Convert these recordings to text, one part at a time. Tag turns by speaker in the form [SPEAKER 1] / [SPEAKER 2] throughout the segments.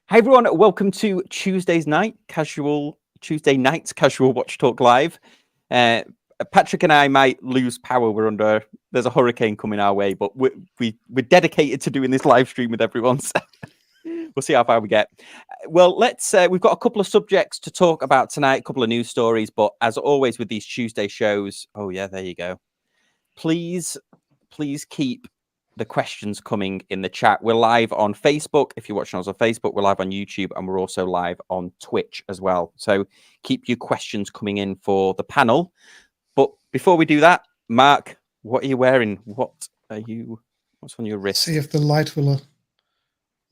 [SPEAKER 1] Hi everyone, welcome to Tuesday night's Casual Watch Talk Live. Patrick and I might lose power. There's a hurricane coming our way, but we're dedicated to doing this live stream with everyone. So we'll see how far we get. Well, we've got a couple of subjects to talk about tonight, a couple of news stories, but as always with these Tuesday shows, oh yeah, there you go. Please keep the questions coming in the chat. We're live on Facebook. If you're watching us on Facebook, we're live on YouTube, and we're also live on Twitch as well. So keep your questions coming in for the panel. But before we do that, Mark, what are you wearing? What's on your wrist?
[SPEAKER 2] See if the light will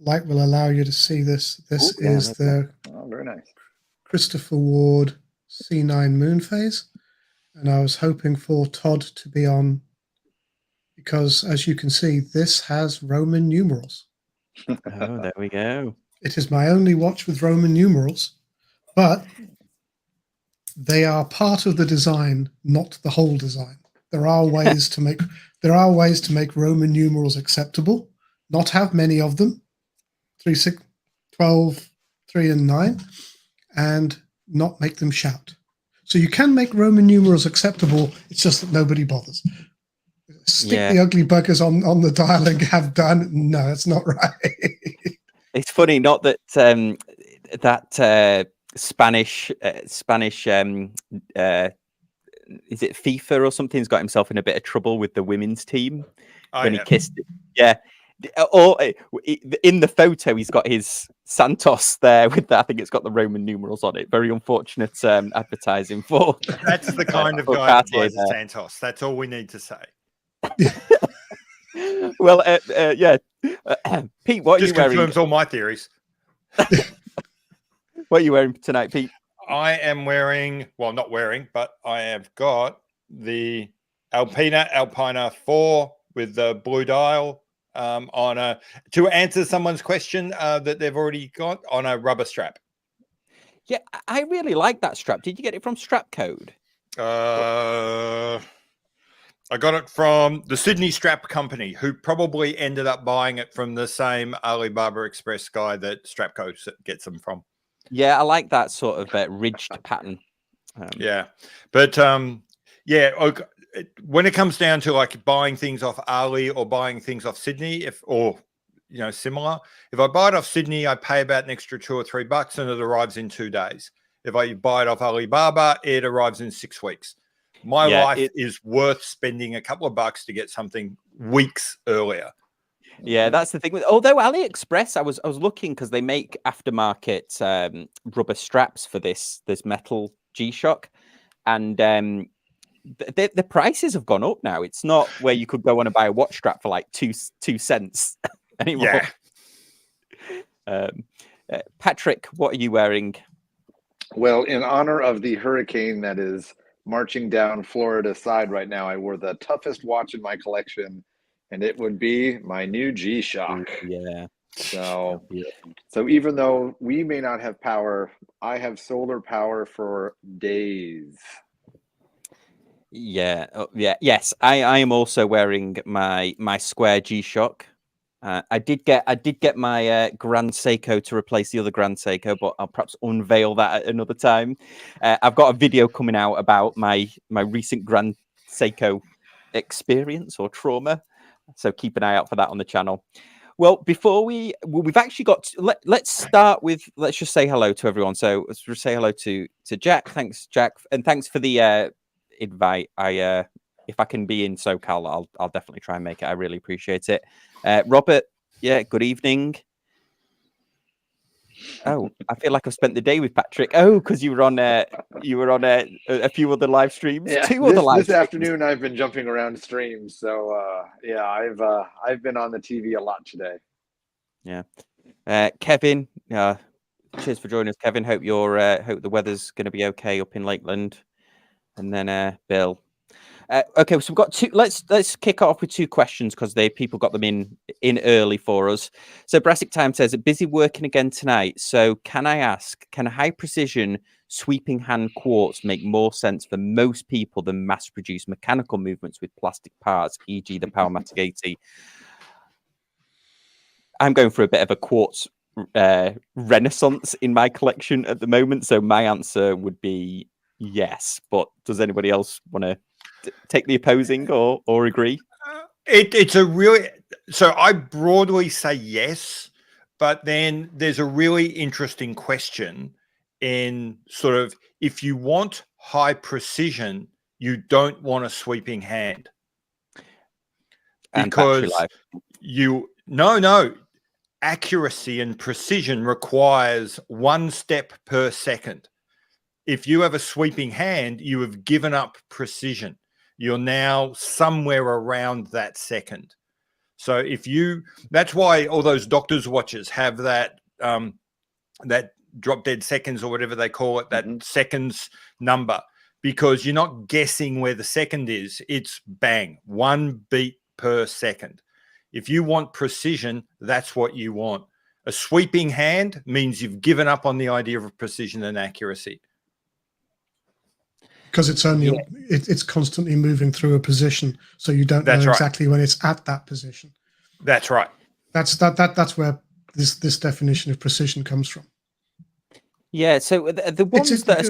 [SPEAKER 2] allow you to see this. This is the
[SPEAKER 3] very nice
[SPEAKER 2] Christopher Ward C9 moon phase, and I was hoping for Todd to be on, because as you can see, this has Roman numerals.
[SPEAKER 1] Oh, there we go.
[SPEAKER 2] It is my only watch with Roman numerals, but they are part of the design, not the whole design. There are ways to make Roman numerals acceptable, not have many of them, 3, 6, 12, 3, and 9, and not make them shout. So you can make Roman numerals acceptable, it's just that nobody bothers. Stick the ugly buggers on the dial and have done. No, it's not right.
[SPEAKER 1] It's funny, not that Spanish is it FIFA or something's got himself in a bit of trouble with the women's team when he kissed it. Yeah. Or in the photo, he's got his Santos there with that. I think it's got the Roman numerals on it. Very unfortunate advertising for.
[SPEAKER 4] That's the kind of guy that buys a Santos. That's all we need to say.
[SPEAKER 1] Well, yeah. Pete, what are you wearing?
[SPEAKER 4] Just confirms all my theories.
[SPEAKER 1] What are you wearing tonight, Pete?
[SPEAKER 4] I am wearing, well, not wearing, but I have got the Alpina 4 with the blue dial to answer someone's question that they've already got on a rubber strap.
[SPEAKER 1] Yeah, I really like that strap. Did you get it from Strap Code?
[SPEAKER 4] I got it from the Sydney Strap Company, who probably ended up buying it from the same Alibaba Express guy that Strapco gets them from.
[SPEAKER 1] Yeah, I like that sort of ridged pattern.
[SPEAKER 4] Yeah, but yeah, when it comes down to like buying things off Ali or buying things off Sydney, similar. If I buy it off Sydney, I pay about an extra $2 or $3, and it arrives in 2 days. If I buy it off Alibaba, it arrives in 6 weeks. My life is worth spending a couple of bucks to get something weeks earlier.
[SPEAKER 1] Yeah, that's the thing. Although AliExpress, I was looking because they make aftermarket rubber straps for this metal G-Shock, and the prices have gone up now. It's not where you could go on and buy a watch strap for like 2 cents anymore. Yeah. Patrick, what are you wearing?
[SPEAKER 3] Well, in honor of the hurricane that is marching down Florida side right now, I wore the toughest watch in my collection, and it would be my new G-Shock.
[SPEAKER 1] Yeah.
[SPEAKER 3] So even though we may not have power, I have solar power for days.
[SPEAKER 1] Yeah. Yes, I am also wearing my square G-Shock. I did get my Grand Seiko to replace the other Grand Seiko, but I'll perhaps unveil that at another time. I've got a video coming out about my recent Grand Seiko experience or trauma, so keep an eye out for that on the channel. Well, before we've actually got let's start with, let's just say hello to everyone. So let's just say hello to Jack. Thanks, Jack, and thanks for the invite. If I can be in SoCal, I'll definitely try and make it. I really appreciate it. Robert, yeah, good evening. Oh, I feel like I've spent the day with Patrick. Oh, because you were on a few other live streams.
[SPEAKER 3] Yeah, this afternoon I've been jumping around streams, so yeah, I've been on the TV a lot today.
[SPEAKER 1] Yeah, Kevin, cheers for joining us, Kevin. Hope the weather's going to be okay up in Lakeland, and then Bill. Okay, so we've got two. Let's kick off with 2 questions because people got them in early for us. So Brassic Time says, busy working again tonight. So can I ask, can a high precision sweeping hand quartz make more sense for most people than mass produced mechanical movements with plastic parts, e.g. the Powermatic 80? I'm going for a bit of a quartz renaissance in my collection at the moment. So my answer would be yes. But does anybody else want to take the opposing or agree?
[SPEAKER 4] It's a really, so I broadly say yes, but then there's a really interesting question in sort of, if you want high precision, you don't want a sweeping hand.
[SPEAKER 1] And battery
[SPEAKER 4] Because
[SPEAKER 1] life.
[SPEAKER 4] no, accuracy and precision requires 1 step per second. If you have a sweeping hand, you have given up precision. You're now somewhere around that second. So that's why all those doctors' watches have that that drop dead seconds or whatever they call it, that seconds number, because you're not guessing where the second is. It's bang, 1 beat per second. If you want precision, that's what you want. A sweeping hand means you've given up on the idea of precision and accuracy.
[SPEAKER 2] Because it's only it's constantly moving through a position, so you don't know exactly when it's at that position.
[SPEAKER 4] That's right.
[SPEAKER 2] That's where this definition of precision comes from.
[SPEAKER 1] Yeah. So the ones that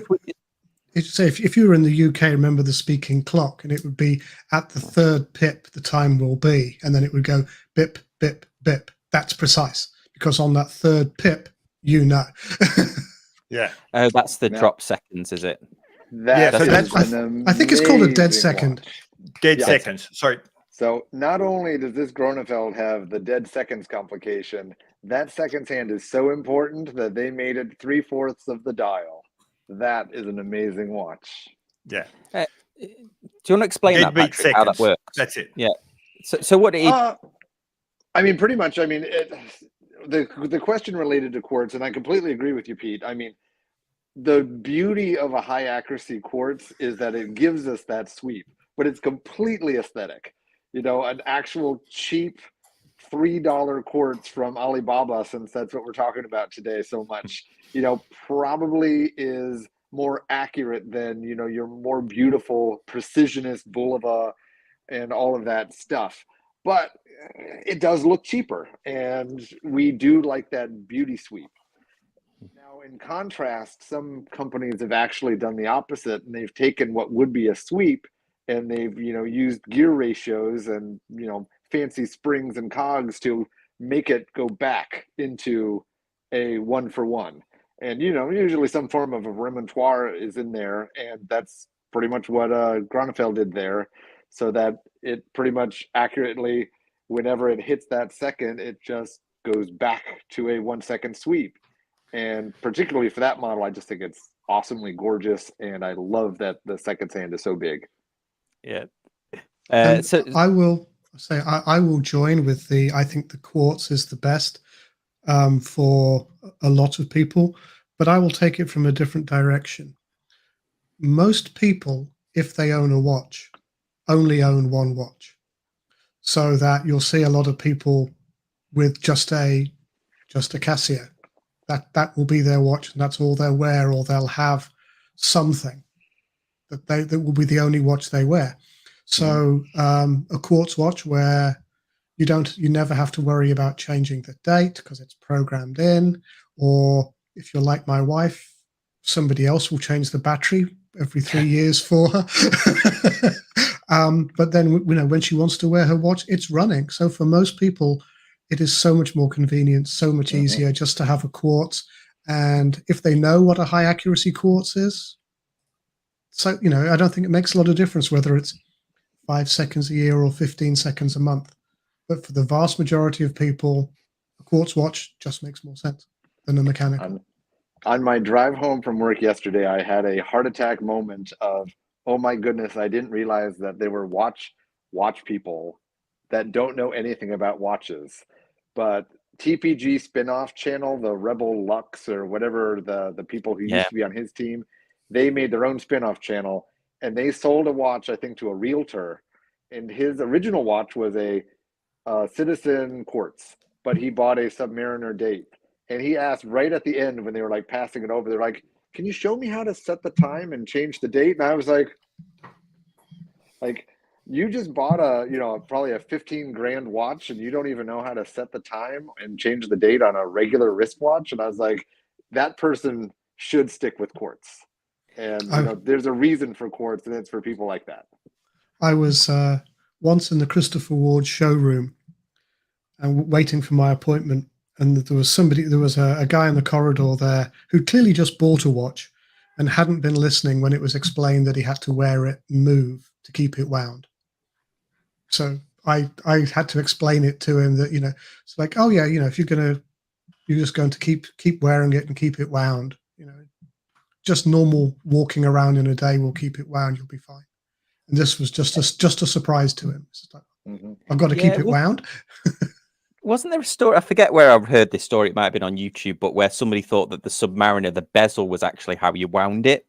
[SPEAKER 2] say if you were in the UK, remember the speaking clock, and it would be at the 3rd pip the time will be, and then it would go bip bip bip. That's precise because on that 3rd pip, you know.
[SPEAKER 4] Yeah.
[SPEAKER 1] Oh, that's the drop seconds, is it?
[SPEAKER 2] I think it's called a dead second.
[SPEAKER 4] Dead seconds. Sorry.
[SPEAKER 3] So not only does this Gronefeld have the dead seconds complication, that seconds hand is so important that they made it 3/4 of the dial. That is an amazing watch.
[SPEAKER 4] Yeah.
[SPEAKER 1] Do you want to explain that, Patrick, how that works?
[SPEAKER 4] That's it.
[SPEAKER 1] Yeah. So what it...
[SPEAKER 3] I mean, pretty much. I mean, the question related to quartz, and I completely agree with you, Pete. I mean, the beauty of a high accuracy quartz is that it gives us that sweep, but it's completely aesthetic. You know, an actual cheap $3 quartz from Alibaba, since that's what we're talking about today so much, you know, probably is more accurate than, you know, your more beautiful precisionist Bulova and all of that stuff. But it does look cheaper, and we do like that beauty sweep. Now, in contrast, some companies have actually done the opposite, and they've taken what would be a sweep and they've, you know, used gear ratios and, you know, fancy springs and cogs to make it go back into a 1-for-1. And, you know, usually some form of a remontoire is in there, and that's pretty much what Gronefeld did there, so that it pretty much accurately, whenever it hits that second, it just goes back to a 1 second sweep. And particularly for that model, I just think it's awesomely gorgeous, and I love that the seconds hand is so big.
[SPEAKER 1] Yeah.
[SPEAKER 2] So I will say I will join with I think the quartz is the best for a lot of people, but I will take it from a different direction. Most people, if they own a watch, only own one watch, so that you'll see a lot of people with just a Casio. That will be their watch, and that's all they'll wear, or they'll have something that will be the only watch they wear. So a quartz watch where you never have to worry about changing the date because it's programmed in, or if you're like my wife, somebody else will change the battery every 3 years for her. But then, you know, when she wants to wear her watch, it's running. So for most people, it is so much more convenient, so much easier just to have a quartz. And if they know what a high accuracy quartz is, so, you know, I don't think it makes a lot of difference whether it's 5 seconds a year or 15 seconds a month. But for the vast majority of people, a quartz watch just makes more sense than a mechanical.
[SPEAKER 3] On my drive home from work yesterday, I had a heart attack moment of, oh my goodness, I didn't realize that there were watch people that don't know anything about watches. But TPG spinoff channel, the Rebel Lux or whatever, the people who used to be on his team, they made their own spinoff channel, and they sold a watch, I think, to a realtor. And his original watch was a Citizen Quartz, but he bought a Submariner date. And he asked right at the end when they were like passing it over, they're like, can you show me how to set the time and change the date? And I was like, you just bought a, probably a 15 grand watch and you don't even know how to set the time and change the date on a regular wristwatch. And I was like, that person should stick with quartz. And, there's a reason for quartz, and it's for people like that.
[SPEAKER 2] I was once in the Christopher Ward showroom and waiting for my appointment. And there was a guy in the corridor there who clearly just bought a watch and hadn't been listening when it was explained that he had to wear it and move to keep it wound. So I had to explain it to him that, it's like, oh yeah, if you're just going to keep wearing it and keep it wound, just normal walking around in a day will keep it wound. You'll be fine. And this was just a surprise to him. It's like, I've got to keep it wound.
[SPEAKER 1] Wasn't there a story? I forget where I've heard this story. It might have been on YouTube, but where somebody thought that the Submariner, the bezel was actually how you wound it.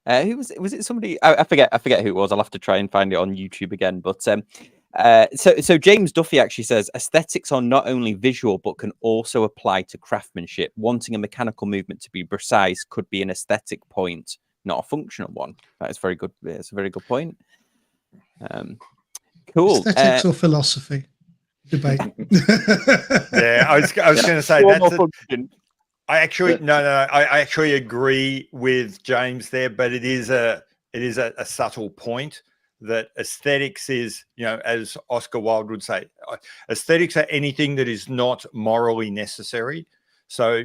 [SPEAKER 1] Who was it? Was it somebody? I forget who it was. I'll have to try and find it on YouTube again. But so James Duffy actually says aesthetics are not only visual but can also apply to craftsmanship. Wanting a mechanical movement to be precise could be an aesthetic point, not a functional one. That is very good. It's a very good point. Cool.
[SPEAKER 2] Aesthetics or philosophy? Debate.
[SPEAKER 4] Yeah, I was going to say I actually agree with James there, but it is a subtle point that aesthetics is, as Oscar Wilde would say, aesthetics are anything that is not morally necessary. So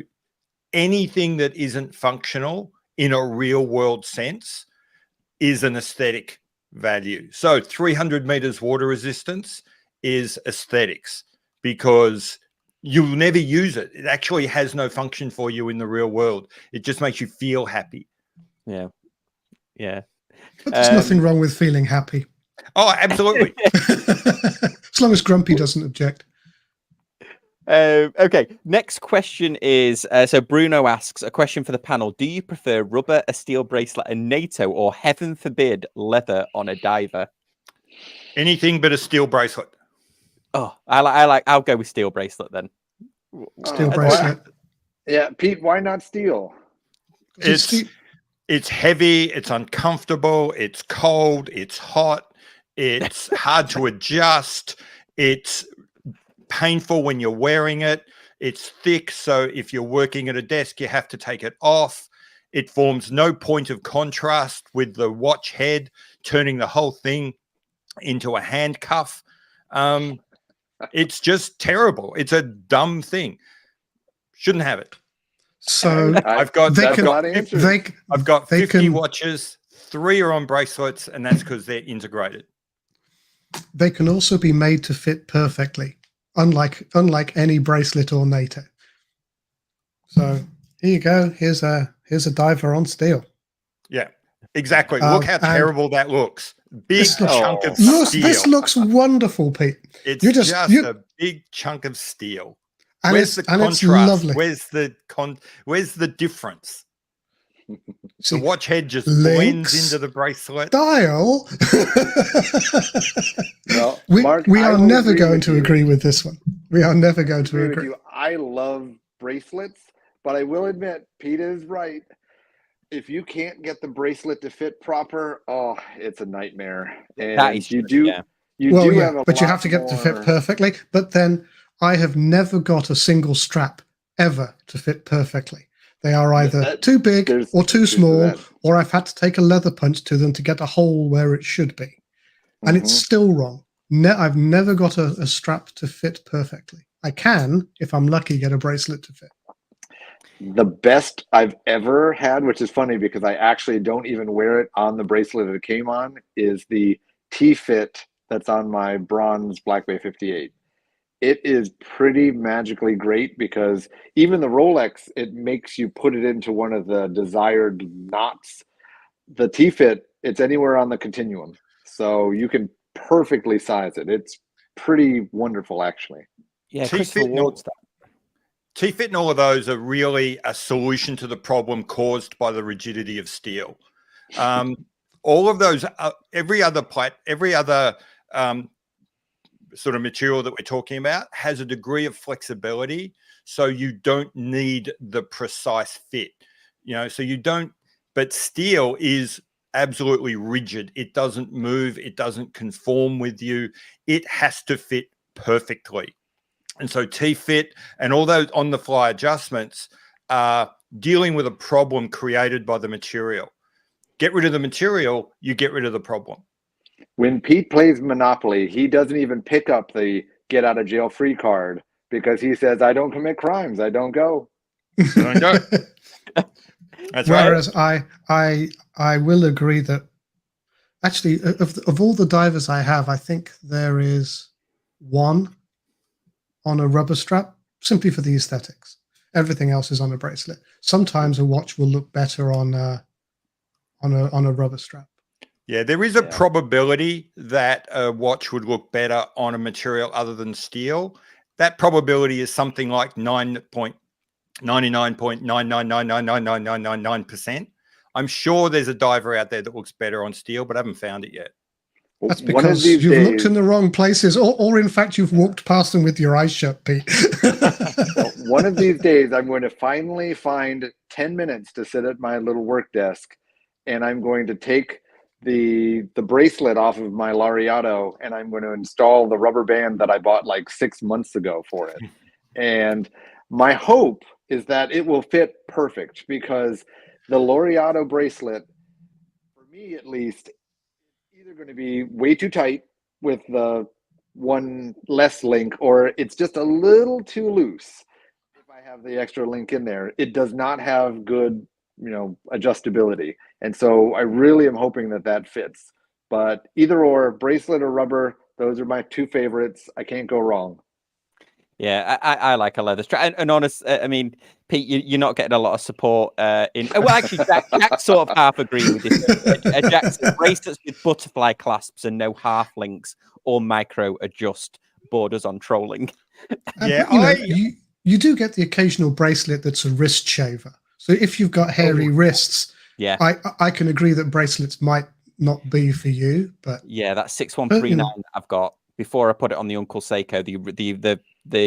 [SPEAKER 4] anything that isn't functional in a real world sense is an aesthetic value. So 300 meters water resistance is aesthetics because you'll never use it. It actually has no function for you in the real world. It just makes you feel happy.
[SPEAKER 1] Yeah.
[SPEAKER 2] But there's nothing wrong with feeling happy.
[SPEAKER 4] Oh, absolutely.
[SPEAKER 2] As long as Grumpy doesn't object.
[SPEAKER 1] Okay, next question is, so Bruno asks, a question for the panel. Do you prefer rubber, a steel bracelet, a NATO, or heaven forbid, leather on a diver?
[SPEAKER 4] Anything but a steel bracelet.
[SPEAKER 1] Oh, I'll go with steel bracelet then.
[SPEAKER 2] Steel bracelet.
[SPEAKER 3] Yeah, Pete, why not steel?
[SPEAKER 4] It's heavy, it's uncomfortable, it's cold, it's hot, it's hard to adjust, it's painful when you're wearing it, it's thick, so if you're working at a desk, you have to take it off. It forms no point of contrast with the watch head, turning the whole thing into a handcuff. It's just terrible. It's a dumb thing. Shouldn't have it.
[SPEAKER 2] So
[SPEAKER 4] I've got 50
[SPEAKER 2] can,
[SPEAKER 4] watches, 3 are on bracelets, and that's because they're integrated.
[SPEAKER 2] They can also be made to fit perfectly, unlike any bracelet or NATO. So here you go. Here's a diver on steel.
[SPEAKER 4] Yeah, exactly. Look how terrible that looks. Big chunk of steel.
[SPEAKER 2] This looks wonderful, Pete.
[SPEAKER 4] It's just a big chunk of steel.
[SPEAKER 2] And
[SPEAKER 4] Where's the contrast?
[SPEAKER 2] Lovely.
[SPEAKER 4] Where's the difference?
[SPEAKER 2] See,
[SPEAKER 4] the watch head just blends into the bracelet.
[SPEAKER 2] Style.
[SPEAKER 3] Well, Mark,
[SPEAKER 2] we are never going to agree with this one. We are never going to agree.
[SPEAKER 3] I love bracelets, but I will admit, Pete is right. If you can't get the bracelet to fit proper, it's a nightmare. And
[SPEAKER 1] that is
[SPEAKER 3] but
[SPEAKER 2] you have to get it to fit perfectly. But then I have never got a single strap ever to fit perfectly. They are either too big or too small, or I've had to take a leather punch to them to get a hole where it should be. And it's still wrong. I've never got a strap to fit perfectly. I can, if I'm lucky, get a bracelet to fit.
[SPEAKER 3] The best I've ever had, which is funny because I actually don't even wear it on the bracelet that it came on, is the T-Fit that's on my bronze Black Bay 58. It is pretty magically great because even the Rolex, it makes you put it into one of the desired knots. The T-Fit, it's anywhere on the continuum. So you can perfectly size it. It's pretty wonderful, actually.
[SPEAKER 1] Yeah,
[SPEAKER 4] T-Fit and all of those are really a solution to the problem caused by the rigidity of steel. All of those, every other sort of material that we're talking about has a degree of flexibility, so you don't need the precise fit. So you don't. But steel is absolutely rigid. It doesn't move. It doesn't conform with you. It has to fit perfectly. And so T-Fit and all those on-the-fly adjustments are dealing with a problem created by the material. Get rid of the material, you get rid of the problem.
[SPEAKER 3] When Pete plays Monopoly, he doesn't even pick up the get out of jail free card because he says, I don't commit crimes. I don't go.
[SPEAKER 4] Don't go. That's right.
[SPEAKER 2] Whereas I will agree that actually of all the divers I have, I think there is one on a rubber strap simply for the aesthetics. Everything else is on a bracelet. Sometimes a watch will look better on a rubber strap.
[SPEAKER 4] Yeah, there is a probability that a watch would look better on a material other than steel. That probability is something like 99.999999999%. I'm sure there's a diver out there that looks better on steel, but I haven't found it yet.
[SPEAKER 2] That's because you've looked in the wrong places, or in fact, you've walked past them with your eyes shut, Pete.
[SPEAKER 3] One of these days, I'm going to finally find 10 minutes to sit at my little work desk, and I'm going to take the bracelet off of my Laureato, and I'm going to install the rubber band that I bought like 6 months ago for it. And my hope is that it will fit perfect, because the Laureato bracelet, for me at least, is either going to be way too tight with the one less link, or it's just a little too loose. If I have the extra link in there, it does not have good, adjustability. And so I really am hoping that fits. But either or, bracelet or rubber, those are my two favorites. I can't go wrong.
[SPEAKER 1] Yeah, I like a leather strap. And honest, I mean, Pete, you're not getting a lot of support in. Well, actually, Jack sort of half agreed with this. Jack says bracelets with butterfly clasps and no half links or micro adjust borders on trolling.
[SPEAKER 2] Yeah, you do get the occasional bracelet that's a wrist shaver. So if you've got hairy wrists,
[SPEAKER 1] yeah,
[SPEAKER 2] I can agree that bracelets might not be for you, but
[SPEAKER 1] yeah, that 6139 I've got before I put it on the Uncle Seiko, the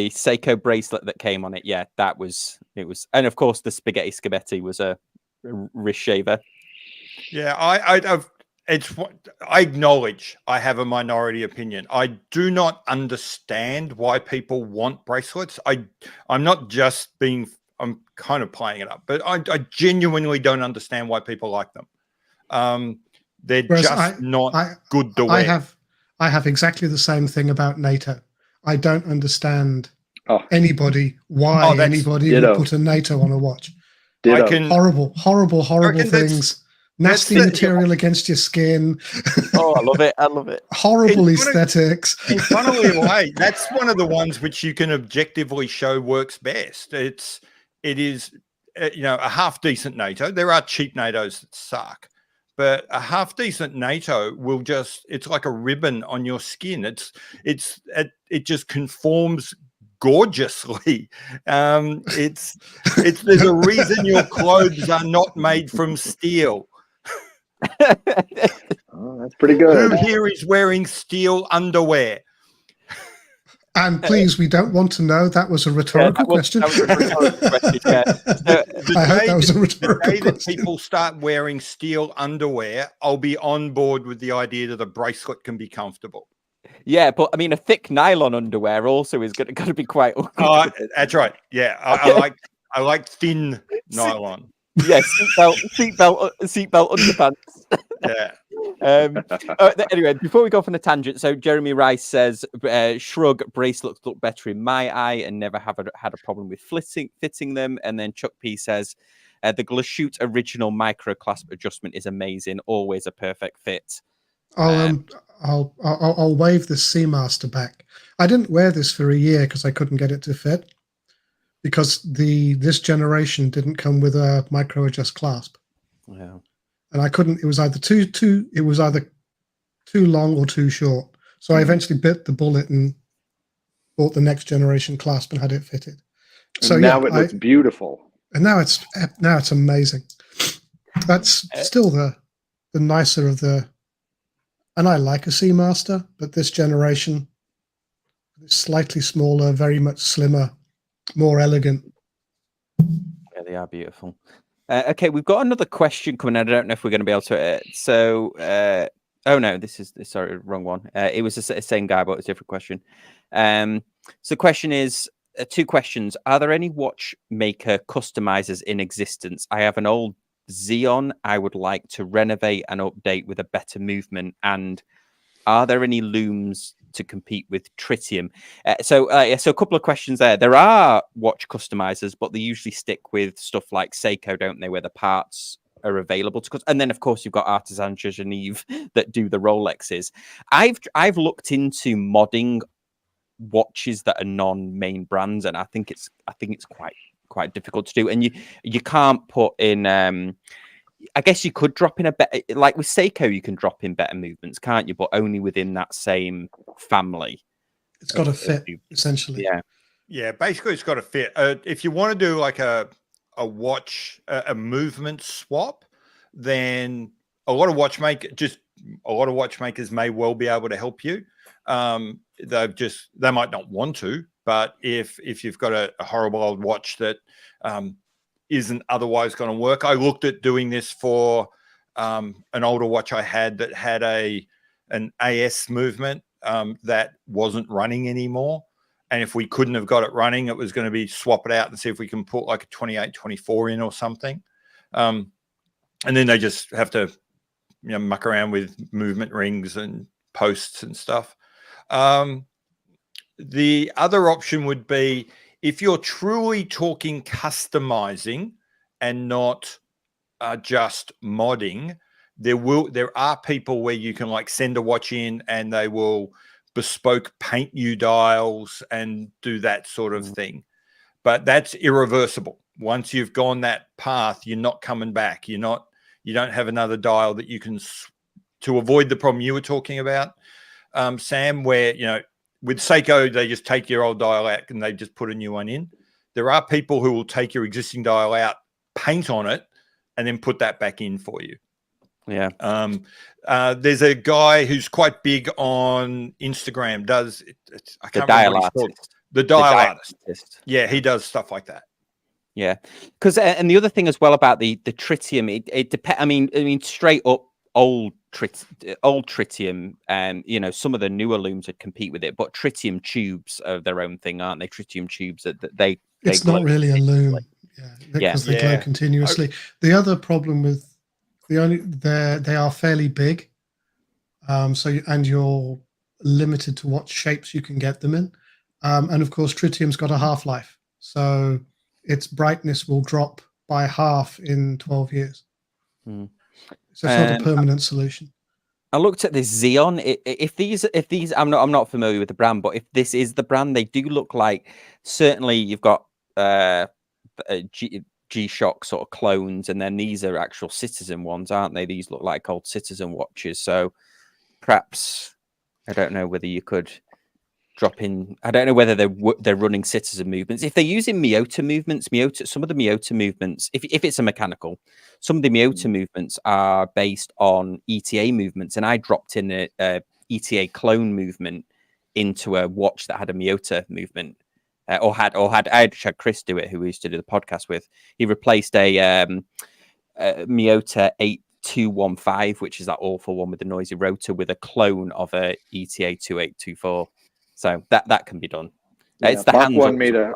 [SPEAKER 1] Seiko bracelet that came on it. Yeah, it was, and of course the Spaghetti was a wrist shaver.
[SPEAKER 4] Yeah, I acknowledge I have a minority opinion. I do not understand why people want bracelets. I'm not just I'm kind of playing it up, but I genuinely don't understand why people like them. They're not good to wear.
[SPEAKER 2] I have exactly the same thing about NATO. I don't understand why anybody would put a NATO on a watch. Horrible things. Nasty material against your skin.
[SPEAKER 1] Oh, I love it.
[SPEAKER 2] Horrible aesthetics.
[SPEAKER 4] In funnily a way, that's one of the ones which you can objectively show works best. It is a half decent NATO. There are cheap NATOs that suck, but a half decent NATO it's like a ribbon on your skin. It just conforms gorgeously. There's a reason your clothes are not made from steel.
[SPEAKER 3] Oh, that's pretty good.
[SPEAKER 4] Who here is wearing steel underwear?
[SPEAKER 2] And please, we don't want to know. That was a rhetorical question.
[SPEAKER 1] That was a rhetorical question. Yeah.
[SPEAKER 2] I hope that was a rhetorical question.
[SPEAKER 4] The day that people start wearing steel underwear, I'll be on board with the idea that a bracelet can be comfortable.
[SPEAKER 1] Yeah, but I mean, a thick nylon underwear also is going to be quite.
[SPEAKER 4] Oh, that's right. Yeah, I like thin nylon.
[SPEAKER 1] Yeah, seatbelt underpants.
[SPEAKER 4] Yeah.
[SPEAKER 1] Anyway, before we go off on a tangent, so Jeremy Rice says, "Shrug bracelets look better in my eye, and never have had a problem with fitting them." And then Chuck P says, "The Glashute original micro clasp adjustment is amazing, always a perfect fit."
[SPEAKER 2] I'll wave the Seamaster back. I didn't wear this for a year because I couldn't get it to fit, because this generation didn't come with a micro adjust clasp.
[SPEAKER 1] Wow.
[SPEAKER 2] And I couldn't. It was either too long or too short. So I eventually bit the bullet and bought the next generation clasp and had it fitted. So
[SPEAKER 3] and now it looks beautiful.
[SPEAKER 2] And now it's amazing. That's still the nicer of the. And I like a Seamaster, but this generation is slightly smaller, very much slimmer, more elegant.
[SPEAKER 1] Yeah, they are beautiful. Okay, we've got another question coming. I don't know if we're going to be able to. Oh no, this is sorry, wrong one. It was the same guy, but it's a different question. So the question is two questions. Are there any watchmaker customizers in existence? I have an old Xeon I would like to renovate and update with a better movement. And are there any looms to compete with tritium? So a couple of questions there. There are watch customizers, but they usually stick with stuff like Seiko, don't they, where the parts are available to and then of course you've got Artisan de Genève that do the Rolexes. I've looked into modding watches that are non-main brands, and I think it's quite difficult to do, and you can't put in I guess you could drop in a better, like with Seiko, you can drop in better movements, can't you? But only within that same family.
[SPEAKER 2] It's got to fit, essentially.
[SPEAKER 1] Yeah.
[SPEAKER 4] Yeah, basically it's got to fit. If you want to do like a watch, a movement swap, then a lot of watchmakers may well be able to help you. They might not want to, but if you've got a horrible old watch that isn't otherwise going to work. I looked at doing this for an older watch I had that had an AS movement that wasn't running anymore. And if we couldn't have got it running, it was going to be swap it out and see if we can put like a 28-24 in or something. And then they just have to muck around with movement rings and posts and stuff. The other option would be, if you're truly talking customizing and not just modding, there are people where you can like send a watch in and they will bespoke paint you dials and do that sort of thing. But that's irreversible. Once you've gone that path, you're not coming back. You don't have another dial that you can, to avoid the problem you were talking about, Sam, where with Seiko, they just take your old dial out and they just put a new one in. There are people who will take your existing dial out, paint on it, and then put that back in for you.
[SPEAKER 1] Yeah.
[SPEAKER 4] There's a guy who's quite big on Instagram. I can't remember what he's called. The dial artist. Yeah, he does stuff like that.
[SPEAKER 1] Yeah, because and the other thing as well about the tritium, it depends. I mean, straight up old tritium, some of the newer looms would compete with it, but tritium tubes are their own thing, aren't they? Tritium tubes that they
[SPEAKER 2] it's not really a loom, because they glow continuously. The other problem with they are fairly big, and you're limited to what shapes you can get them in, and of course tritium's got a half-life, so its brightness will drop by half in 12 years. So it's not a permanent solution.
[SPEAKER 1] I looked at this Xeon. If these, I'm not familiar with the brand, but if this is the brand, they do look like, certainly you've got G-Shock sort of clones, and then these are actual Citizen ones, aren't they? These look like old Citizen watches. So perhaps, I don't know whether you could drop in. I don't know whether they're running Citizen movements. If they're using Miyota movements, some of the Miyota movements, if it's a mechanical, some of the Miyota movements are based on ETA movements. And I dropped in a ETA clone movement into a watch that had a Miyota movement, I had Chris do it, who we used to do the podcast with. He replaced a Miyota 8215, which is that awful one with the noisy rotor, with a clone of a ETA 2824. So that can be done.
[SPEAKER 3] Yeah,
[SPEAKER 1] it's the
[SPEAKER 3] Mach
[SPEAKER 1] hands.
[SPEAKER 3] One made a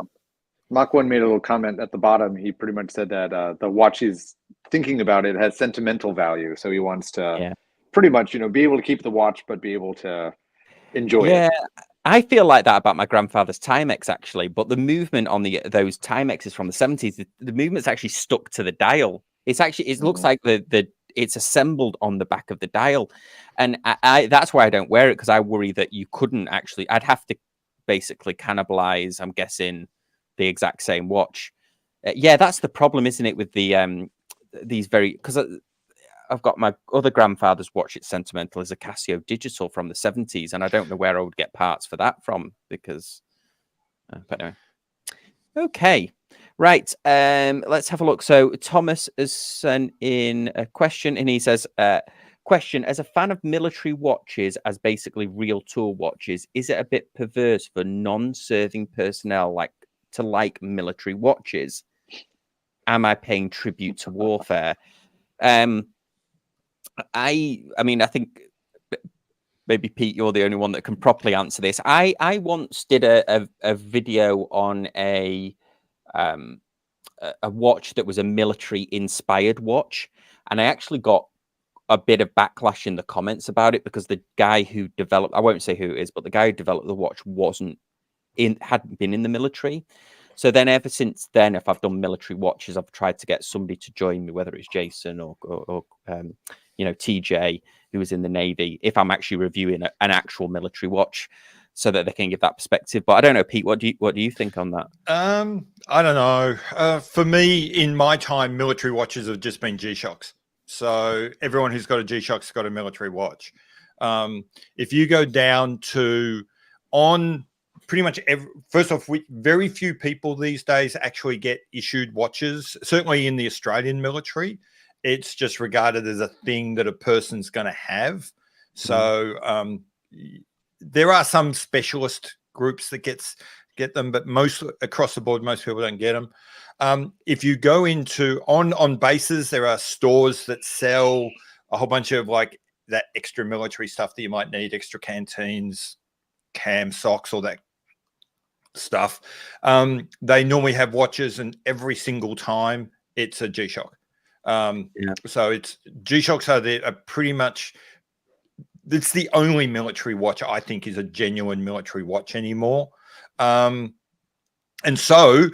[SPEAKER 3] little comment at the bottom. He pretty much said that the watch he's thinking about it has sentimental value, so he wants to pretty much be able to keep the watch, but be able to enjoy it.
[SPEAKER 1] Yeah, I feel like that about my grandfather's Timex actually, but the movement on those Timexes from the 70s, the movement's actually stuck to the dial. It looks like it's assembled on the back of the dial, and I that's why I don't wear it, because I worry that you couldn't actually. I'd have to basically cannibalize, I'm guessing, the exact same watch. That's the problem, isn't it, with the these because I've got my other grandfather's watch. It's sentimental, is a Casio digital from the 70s, and I don't know where I would get parts for that from, because. But anyway, okay. Right, let's have a look. So Thomas has sent in a question, and he says, question, as a fan of military watches as basically real tool watches, is it a bit perverse for non-serving personnel to like military watches? am I paying tribute to warfare? I mean, I think maybe Pete, you're the only one that can properly answer this. I once did a video on a watch that was a military inspired watch, and I actually got a bit of backlash in the comments about it because the guy who developed, I won't say who it is, but the guy who developed the watch hadn't been in the military. So then ever since then, if I've done military watches, I've tried to get somebody to join me, whether it's Jason or TJ, who was in the Navy, if I'm actually reviewing an actual military watch, so that they can give that perspective. But I don't know, Pete, what do you think on that?
[SPEAKER 4] I don't know. For me, in my time, military watches have just been G-Shocks. So everyone who's got a G-Shock's got a military watch. If you go down to on pretty much first off, very few people these days actually get issued watches. Certainly in the Australian military, it's just regarded as a thing that a person's going to have. So there are some specialist groups that get them, but most across the board, most people don't get them. If you go into on bases, there are stores that sell a whole bunch of like that extra military stuff that you might need, extra canteens, cam socks, all that stuff. They normally have watches, and every single time it's a G-Shock. So it's G-Shocks are pretty much, it's the only military watch I think is a genuine military watch anymore. And so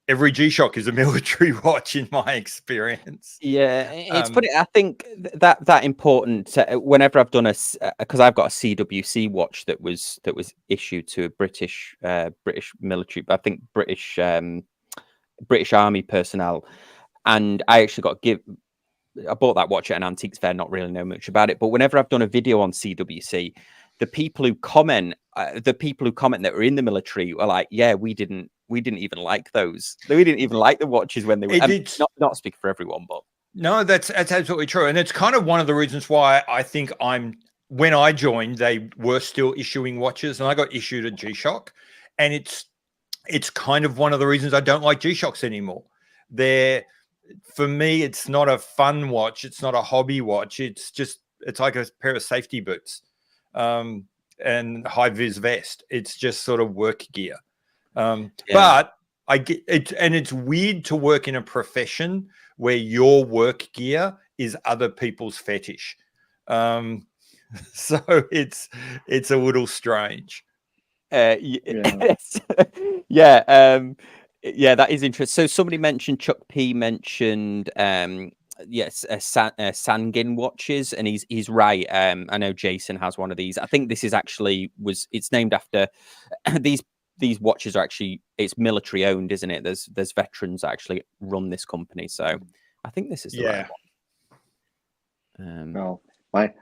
[SPEAKER 4] every G-Shock is a military watch in my experience.
[SPEAKER 1] Yeah, it's funny. I think that important. Whenever I've done because I've got a CWC watch that was issued to a British military, I think British Army personnel, and I actually I bought that watch at an antiques fair, not really know much about it. But whenever I've done a video on CWC, the people who comment that were in the military were like, "Yeah, we didn't even like those. We didn't even like the watches when they were." Not speak for everyone, but
[SPEAKER 4] no, that's absolutely true, and it's kind of one of the reasons why I think when I joined, they were still issuing watches, and I got issued a G-Shock, and it's kind of one of the reasons I don't like G-Shocks anymore. For me, it's not a fun watch. It's not a hobby watch. It's like a pair of safety boots and high vis vest. It's just sort of work gear. But I get it, and it's weird to work in a profession where your work gear is other people's fetish. So it's a little strange.
[SPEAKER 1] Yeah, that is interesting. So somebody mentioned, Chuck P mentioned, Sangin watches, and he's right. I know Jason has one of these. I think this is actually it's named after these watches are actually, it's military owned, isn't it? There's veterans that actually run this company, so I think this is the right one.
[SPEAKER 3] No, my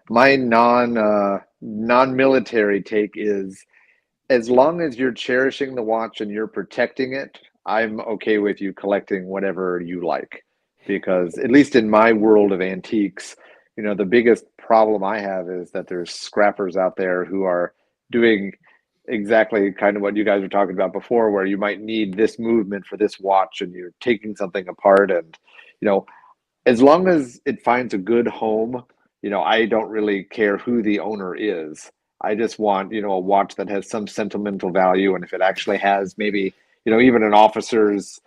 [SPEAKER 3] non-military take is, as long as you're cherishing the watch and you're protecting it, I'm okay with you collecting whatever you like. Because at least in my world of antiques, the biggest problem I have is that there's scrappers out there who are doing exactly kind of what you guys were talking about before, where you might need this movement for this watch and you're taking something apart. And, as long as it finds a good home, I don't really care who the owner is. I just want, a watch that has some sentimental value. And if it actually has maybe, even an officer's,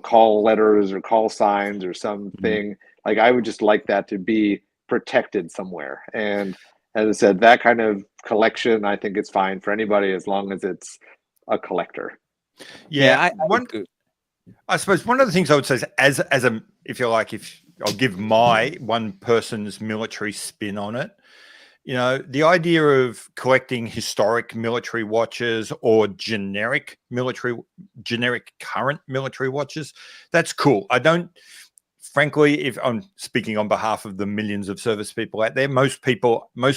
[SPEAKER 3] call letters or call signs or something, like I would just like that to be protected somewhere. And as I said, that kind of collection, I think it's fine for anybody as long as it's a collector.
[SPEAKER 4] Yeah, I suppose one of the things I would say is, as a, if I'll give my one person's military spin on it, the idea of collecting historic military watches or generic current military watches, that's cool. Frankly, if I'm speaking on behalf of the millions of service people out there, most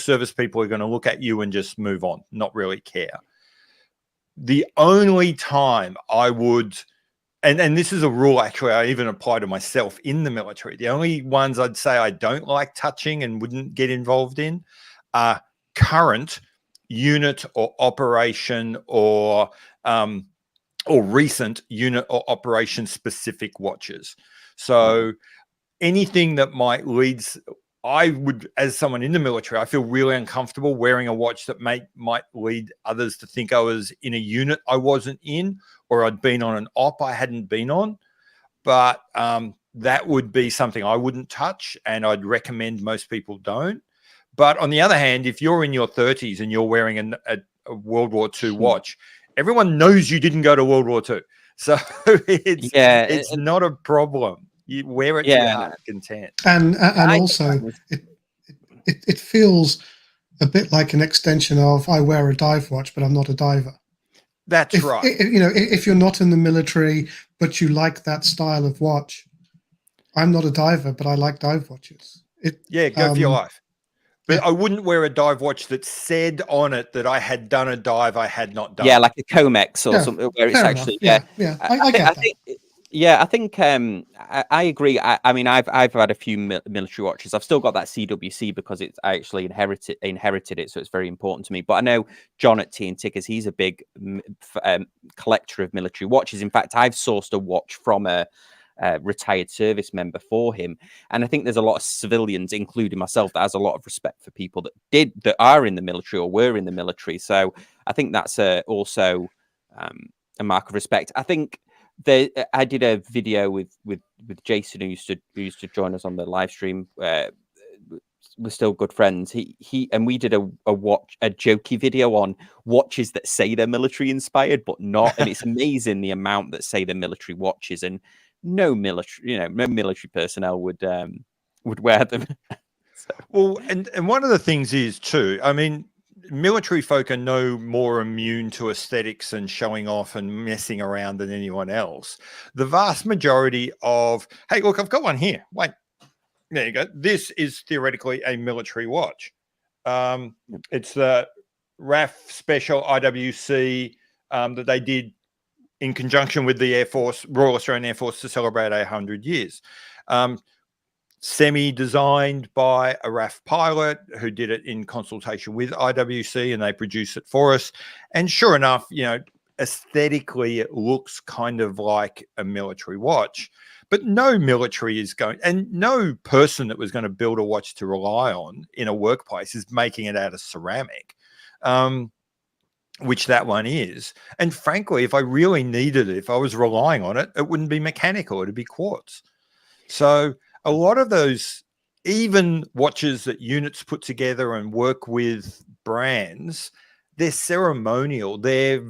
[SPEAKER 4] service people are going to look at you and just move on, not really care. The only time I would, and this is a rule actually I even apply to myself in the military, the only ones I'd say I don't like touching and wouldn't get involved in are current unit or operation or or recent unit or operation specific watches. So anything that might lead, I would, as someone in the military, I feel really uncomfortable wearing a watch that might lead others to think I was in a unit I wasn't in, or I'd been on an op I hadn't been on. But that would be something I wouldn't touch, and I'd recommend most people don't. But on the other hand, if you're in your 30s and you're wearing a World War II watch, everyone knows you didn't go to World War II. So it's not a problem. You wear it to your heart's content.
[SPEAKER 2] And also, it feels a bit like an extension of I wear a dive watch, but I'm not a diver.
[SPEAKER 4] That's right.
[SPEAKER 2] If you're not in the military, but you like that style of watch, I'm not a diver, but I like dive watches.
[SPEAKER 4] Go for your life. But I wouldn't wear a dive watch that said on it that I had done a dive I had not done.
[SPEAKER 1] Yeah, like a Comex or something where it's actually
[SPEAKER 2] I get that.
[SPEAKER 1] I think I agree. I mean, I've had a few military watches. I've still got that CWC because I actually inherited it, so it's very important to me. But I know John at Tea and Tickers, he's a big collector of military watches. In fact, I've sourced a watch from a retired service member for him, and I think there's a lot of civilians, including myself, that has a lot of respect for people that are in the military or were in the military. So I think that's also a mark of respect. I think I did a video with Jason, who used to join us on the live stream. We're still good friends. He and we did a jokey video on watches that say they're military inspired but not, and it's amazing the amount that say they're military watches, and no military personnel would wear them.
[SPEAKER 4] Well, and one of the things is too, I mean, military folk are no more immune to aesthetics and showing off and messing around than anyone else. The vast majority of, hey, look, I've got one here. Wait, there you go. This is theoretically a military watch. It's the RAF Special IWC that they did in conjunction with the Air Force, Royal Australian Air Force, to celebrate 100 years. Semi-designed by a RAF pilot who did it in consultation with IWC, and they produced it for us. And sure enough, aesthetically, it looks kind of like a military watch. But no military is going, and no person that was going to build a watch to rely on in a workplace is making it out of ceramic. Which that one is. And frankly, if I really needed it, if I was relying on it, it wouldn't be mechanical, it'd be quartz. So a lot of those, even watches that units put together and work with brands, they're ceremonial, they're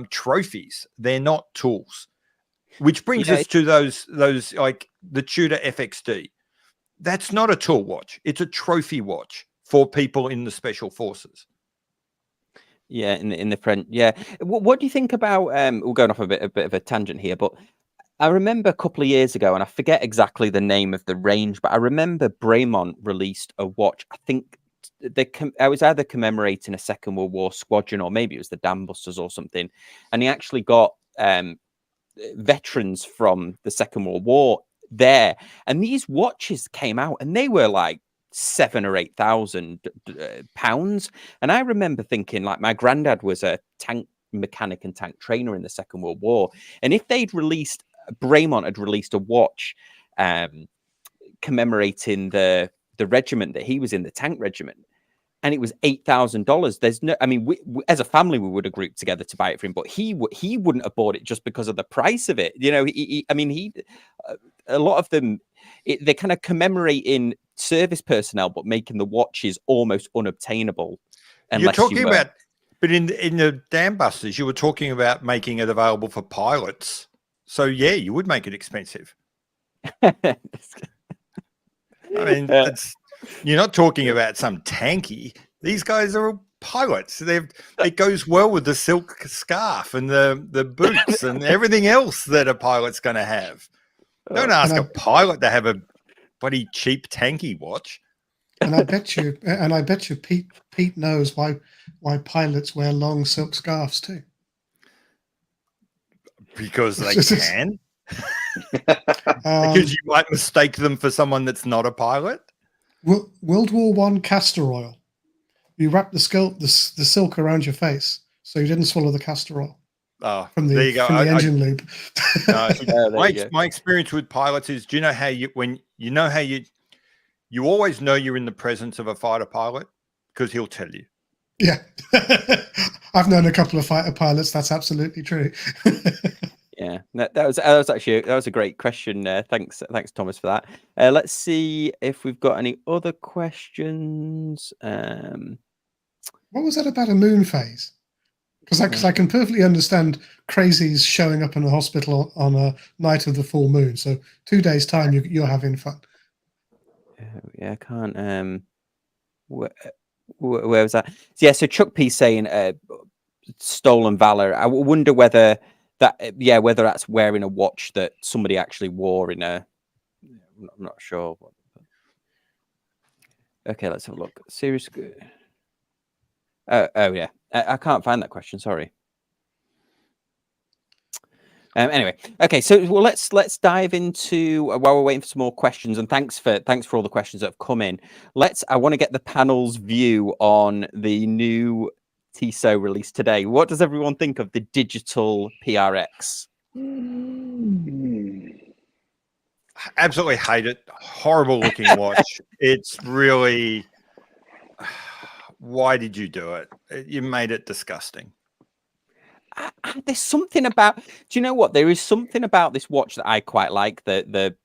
[SPEAKER 4] trophies, they're not tools. Which brings us to those like the Tudor FXD. That's not a tool watch, it's a trophy watch for people in the special forces.
[SPEAKER 1] Yeah, in the French. Yeah, what do you think about? We're going off a bit of a tangent here, but I remember a couple of years ago, and I forget exactly the name of the range, but I remember Bremont released a watch. I think I was either commemorating a Second World War squadron, or maybe it was the Dam Busters or something, and he actually got veterans from the Second World War there, and these watches came out, and they were like £7,000 or £8,000, and I remember thinking, like, my granddad was a tank mechanic and tank trainer in the Second World War, and if Bremont had released a watch commemorating the regiment that he was in, the tank regiment, and it was $8,000, there's no, I mean, we as a family, we would have grouped together to buy it for him, but he wouldn't have bought it just because of the price of it. A lot of them, they're kind of commemorating service personnel, but making the watches almost unobtainable.
[SPEAKER 4] You're talking about, but in the Dam Busters, you were talking about making it available for pilots. So yeah, you would make it expensive. I mean, you're not talking about some tanky. These guys are pilots. It goes well with the silk scarf and the boots and everything else that a pilot's going to have. Don't ask a pilot to have a bloody cheap tanky watch.
[SPEAKER 2] And I bet you, Pete knows why pilots wear long silk scarves too.
[SPEAKER 4] Because they can. Because you might mistake them for someone that's not a pilot.
[SPEAKER 2] World War I castor oil. You wrap the silk around your face so you didn't swallow the castor oil.
[SPEAKER 4] Oh,
[SPEAKER 2] from
[SPEAKER 4] there you go.
[SPEAKER 2] the engine loop.
[SPEAKER 4] See,
[SPEAKER 1] There you go.
[SPEAKER 4] my experience with pilots is, do you know how you always know you're in the presence of a fighter pilot because he'll tell you.
[SPEAKER 2] Yeah. I've known a couple of fighter pilots. That's absolutely true.
[SPEAKER 1] Yeah, that was a great question. Thanks, Thomas, for that. Let's see if we've got any other questions.
[SPEAKER 2] What was that about a moon phase? Because I can perfectly understand crazies showing up in a hospital on a night of the full moon. So 2 days time, you're having fun.
[SPEAKER 1] Yeah, I can't. Where was that? Yeah, so Chuck P saying stolen valor. I wonder whether whether that's wearing a watch that somebody actually wore in a. I'm not sure. Okay, let's have a look. Serious. Oh yeah, I can't find that question. Sorry. Anyway, okay, so let's dive into while we're waiting for some more questions, and thanks for all the questions that have come in. I want to get the panel's view on the new Tissot release today. What does everyone think of the digital PRX?
[SPEAKER 4] Absolutely hate it. Horrible looking watch. It's really. Why did you do it? You made it disgusting.
[SPEAKER 1] There's something about. Do you know what? There is something about this watch that I quite like. The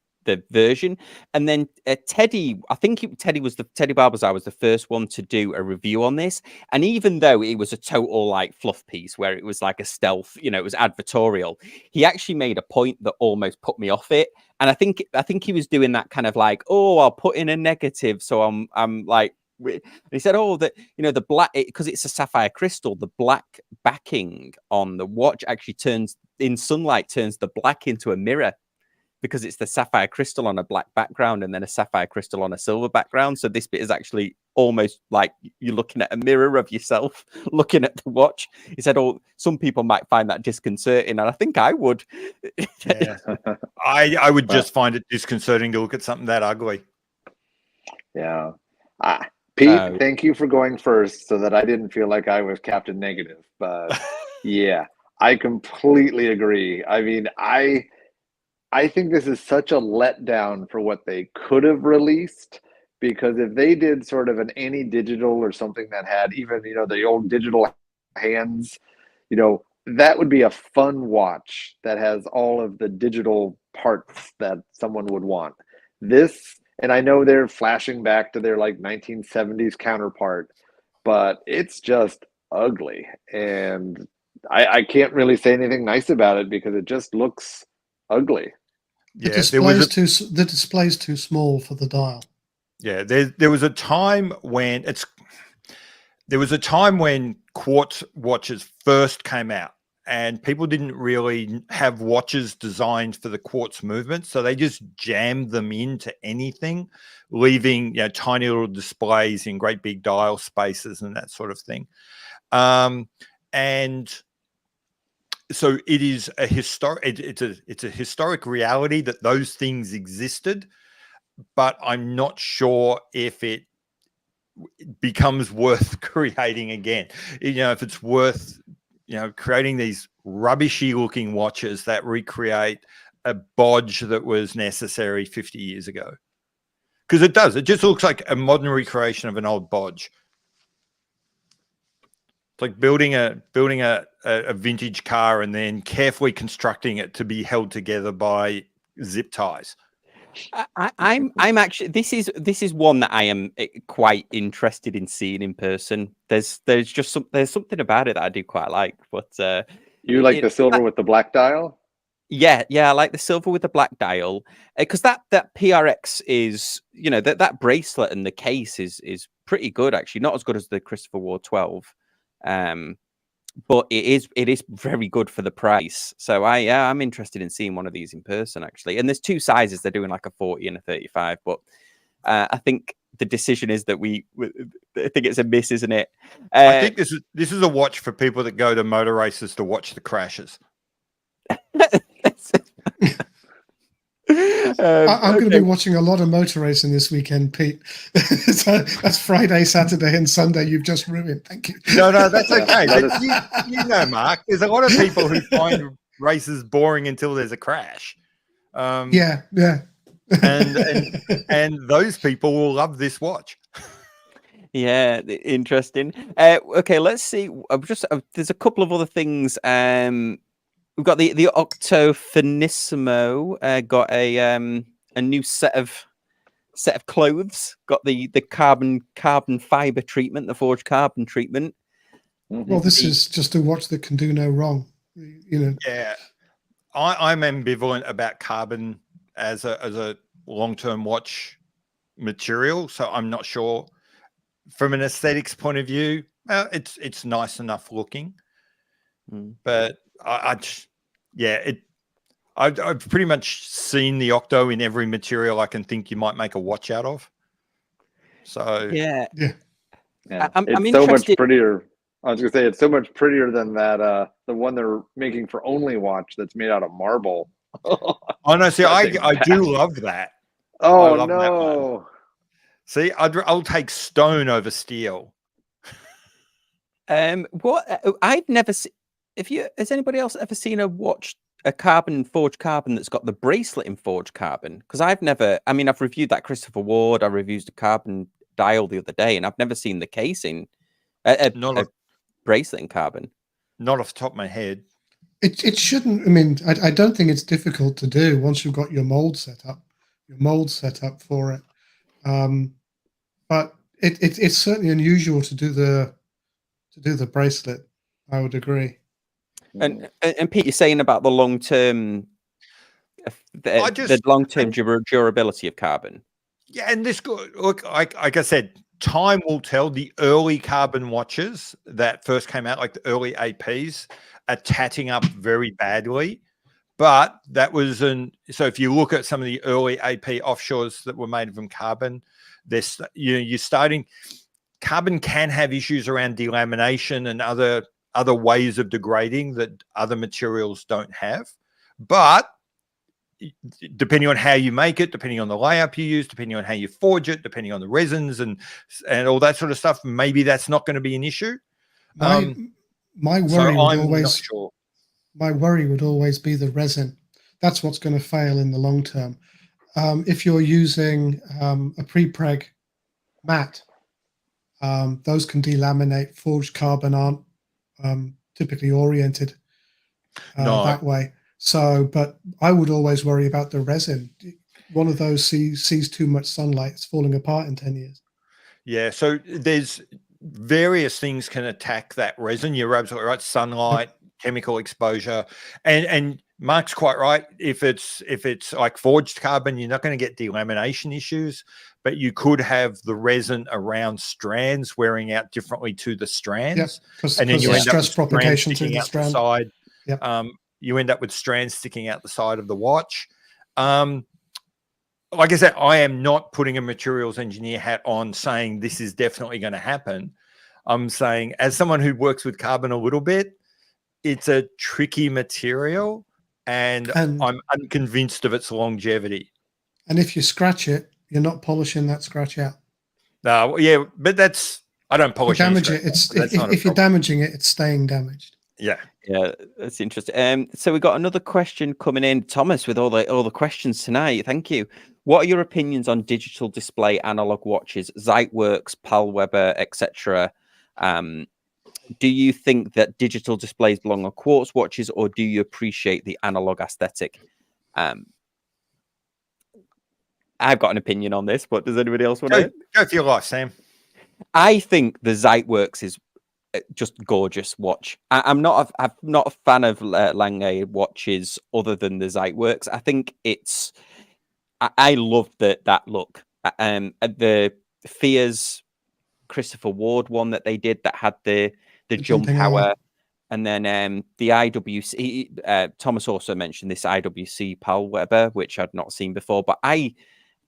[SPEAKER 1] version, and then Teddy. I think Teddy Barbazar was the first one to do a review on this. And even though it was a total like fluff piece where it was like a stealth, it was advertorial, he actually made a point that almost put me off it. And I think he was doing that kind of like, oh, I'll put in a negative, so I'm like. And he said, "Oh, that the black because it's a sapphire crystal. The black backing on the watch actually turns the black into a mirror because it's the sapphire crystal on a black background and then a sapphire crystal on a silver background. So this bit is actually almost like you're looking at a mirror of yourself looking at the watch." He said, "Oh, some people might find that disconcerting, and I think I would."
[SPEAKER 4] Yeah, I would just find it disconcerting to look at something that ugly.
[SPEAKER 3] Yeah. Pete, thank you for going first so that I didn't feel like I was Captain Negative. But yeah, I completely agree. I mean, I think this is such a letdown for what they could have released, because if they did sort of an any digital or something that had even, the old digital hands, that would be a fun watch that has all of the digital parts that someone would want. This, and I know they're flashing back to their like 1970s counterpart, but it's just ugly. And I can't really say anything nice about it because it just looks ugly.
[SPEAKER 2] The display's too small for the dial.
[SPEAKER 4] Yeah, there was a time when quartz watches first came out, and people didn't really have watches designed for the quartz movement, so they just jammed them into anything, leaving tiny little displays in great big dial spaces and that sort of thing. And so it is a it's a historic reality that those things existed, but I'm not sure if it becomes worth creating again. If it's worth creating these rubbishy looking watches that recreate a bodge that was necessary 50 years ago. Because it just looks like a modern recreation of an old bodge. It's like building a vintage car and then carefully constructing it to be held together by zip ties.
[SPEAKER 1] I'm actually this is one that I am quite interested in seeing in person. There's something about it that I do quite like. But
[SPEAKER 3] you like the silver with the black dial?
[SPEAKER 1] Yeah, I like the silver with the black dial because that PRX is that bracelet and the case is pretty good actually. Not as good as the Christopher Ward 12, but it is very good for the price. So I'm interested in seeing one of these in person actually. And there's two sizes. They're doing like a 40 and a 35, but I think the decision is that I think it's a miss, isn't it?
[SPEAKER 4] I think this is a watch for people that go to motor races to watch the crashes.
[SPEAKER 2] I'm going to
[SPEAKER 1] okay.
[SPEAKER 2] be watching a lot of motor racing this weekend, Pete. So that's Friday, Saturday, and Sunday. You've just ruined. Thank you.
[SPEAKER 4] No, that's okay.
[SPEAKER 3] That
[SPEAKER 4] But you know, Mark, there's a lot of people who find races boring until there's a crash.
[SPEAKER 2] Yeah.
[SPEAKER 4] And those people will love this watch.
[SPEAKER 1] Yeah, interesting. Okay, let's see. There's a couple of other things. We've got the Octo Finissimo. Got a new set of clothes. Got the carbon fiber treatment, the forged carbon treatment.
[SPEAKER 2] Well, this is just a watch that can do no wrong. You know.
[SPEAKER 4] Yeah, I'm ambivalent about carbon as a long-term watch material, so I'm not sure. From an aesthetics point of view, it's nice enough looking, but I've pretty much seen the Octo in every material I can think you might make a watch out of. So
[SPEAKER 1] Yeah.
[SPEAKER 3] I'm so
[SPEAKER 1] interested.
[SPEAKER 3] much prettier. I was gonna say it's so much prettier than that the one they're making for Only Watch that's made out of marble.
[SPEAKER 4] Oh no, see, I do love that.
[SPEAKER 3] Oh
[SPEAKER 4] I love that one.
[SPEAKER 3] no.
[SPEAKER 4] See, I'll take stone over steel.
[SPEAKER 1] What I've never seen. Has anybody else ever seen a watch, a forged carbon that's got the bracelet in forged carbon? Because I've never. I mean, I've reviewed that Christopher Ward. I reviewed a carbon dial the other day, and I've never seen the casing, a bracelet in carbon.
[SPEAKER 4] Not off the top of my head.
[SPEAKER 2] It shouldn't. I mean, I don't think it's difficult to do once you've got your mold set up for it. But it's certainly unusual to do the bracelet. I would agree.
[SPEAKER 1] And Pete, you're saying about the long term, the long term durability of carbon.
[SPEAKER 4] Yeah, and this look, like I said, time will tell. The early carbon watches that first came out, like the early APs, are tatting up very badly. But that was so if you look at some of the early AP offshores that were made from carbon, you're starting. Carbon can have issues around delamination and other ways of degrading that other materials don't have. But depending on how you make it, depending on the layup you use, depending on how you forge it, depending on the resins and all that sort of stuff, maybe that's not going to be an issue.
[SPEAKER 2] My worry would always be the resin. That's what's going to fail in the long term. If you're using a pre-preg mat, those can delaminate. Forged carbon aren't typically oriented that way. So, but I would always worry about the resin. One of those sees too much sunlight, it's falling apart in 10 years.
[SPEAKER 4] Yeah, so there's various things can attack that resin. You're absolutely right. Sunlight, chemical exposure, and Mark's quite right. If it's like forged carbon, you're not going to get delamination issues, but you could have the resin around strands wearing out differently to the strands,
[SPEAKER 2] and then you end up with propagation
[SPEAKER 4] sticking out the side. You end up with strands sticking out the side of the watch. Like I said, I am not putting a materials engineer hat on saying this is definitely going to happen. I'm saying, as someone who works with carbon a little bit, it's a tricky material, and I'm unconvinced of its longevity.
[SPEAKER 2] And if you scratch it, you're not polishing that scratch out.
[SPEAKER 4] No, yeah, but I don't polish.
[SPEAKER 2] Damage it. If you're damaging it, it's staying damaged.
[SPEAKER 4] Yeah,
[SPEAKER 1] that's interesting. So we got another question coming in, Thomas, with all the questions tonight. Thank you. What are your opinions on digital display analog watches, Zeitwerks, Palweber, etc.? Do you think that digital displays belong on quartz watches, or do you appreciate the analog aesthetic? I've got an opinion on this, but does anybody else want to
[SPEAKER 4] go for your life, Sam?
[SPEAKER 1] I think the Zeitwerks is just gorgeous watch. I'm not a fan of Lange watches other than the Zeitwerks. I think I love that look. The Fears Christopher Ward one that they did that had the jump power, and then the IWC. Thomas also mentioned this IWC Palweber, which I'd not seen before, but I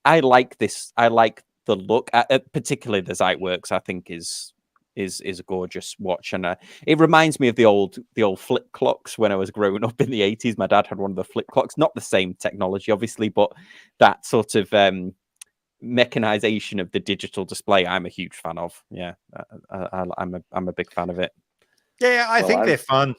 [SPEAKER 1] like this. I like the look, particularly the Zeitwerks. I think is is a gorgeous watch, and it reminds me of the old flip clocks when I was growing up in the 80s. My dad had one of the flip clocks, not the same technology, obviously, but that sort of mechanization of the digital display. I'm a huge fan of. Yeah, I'm a big fan of it.
[SPEAKER 4] Yeah, I think they're fun.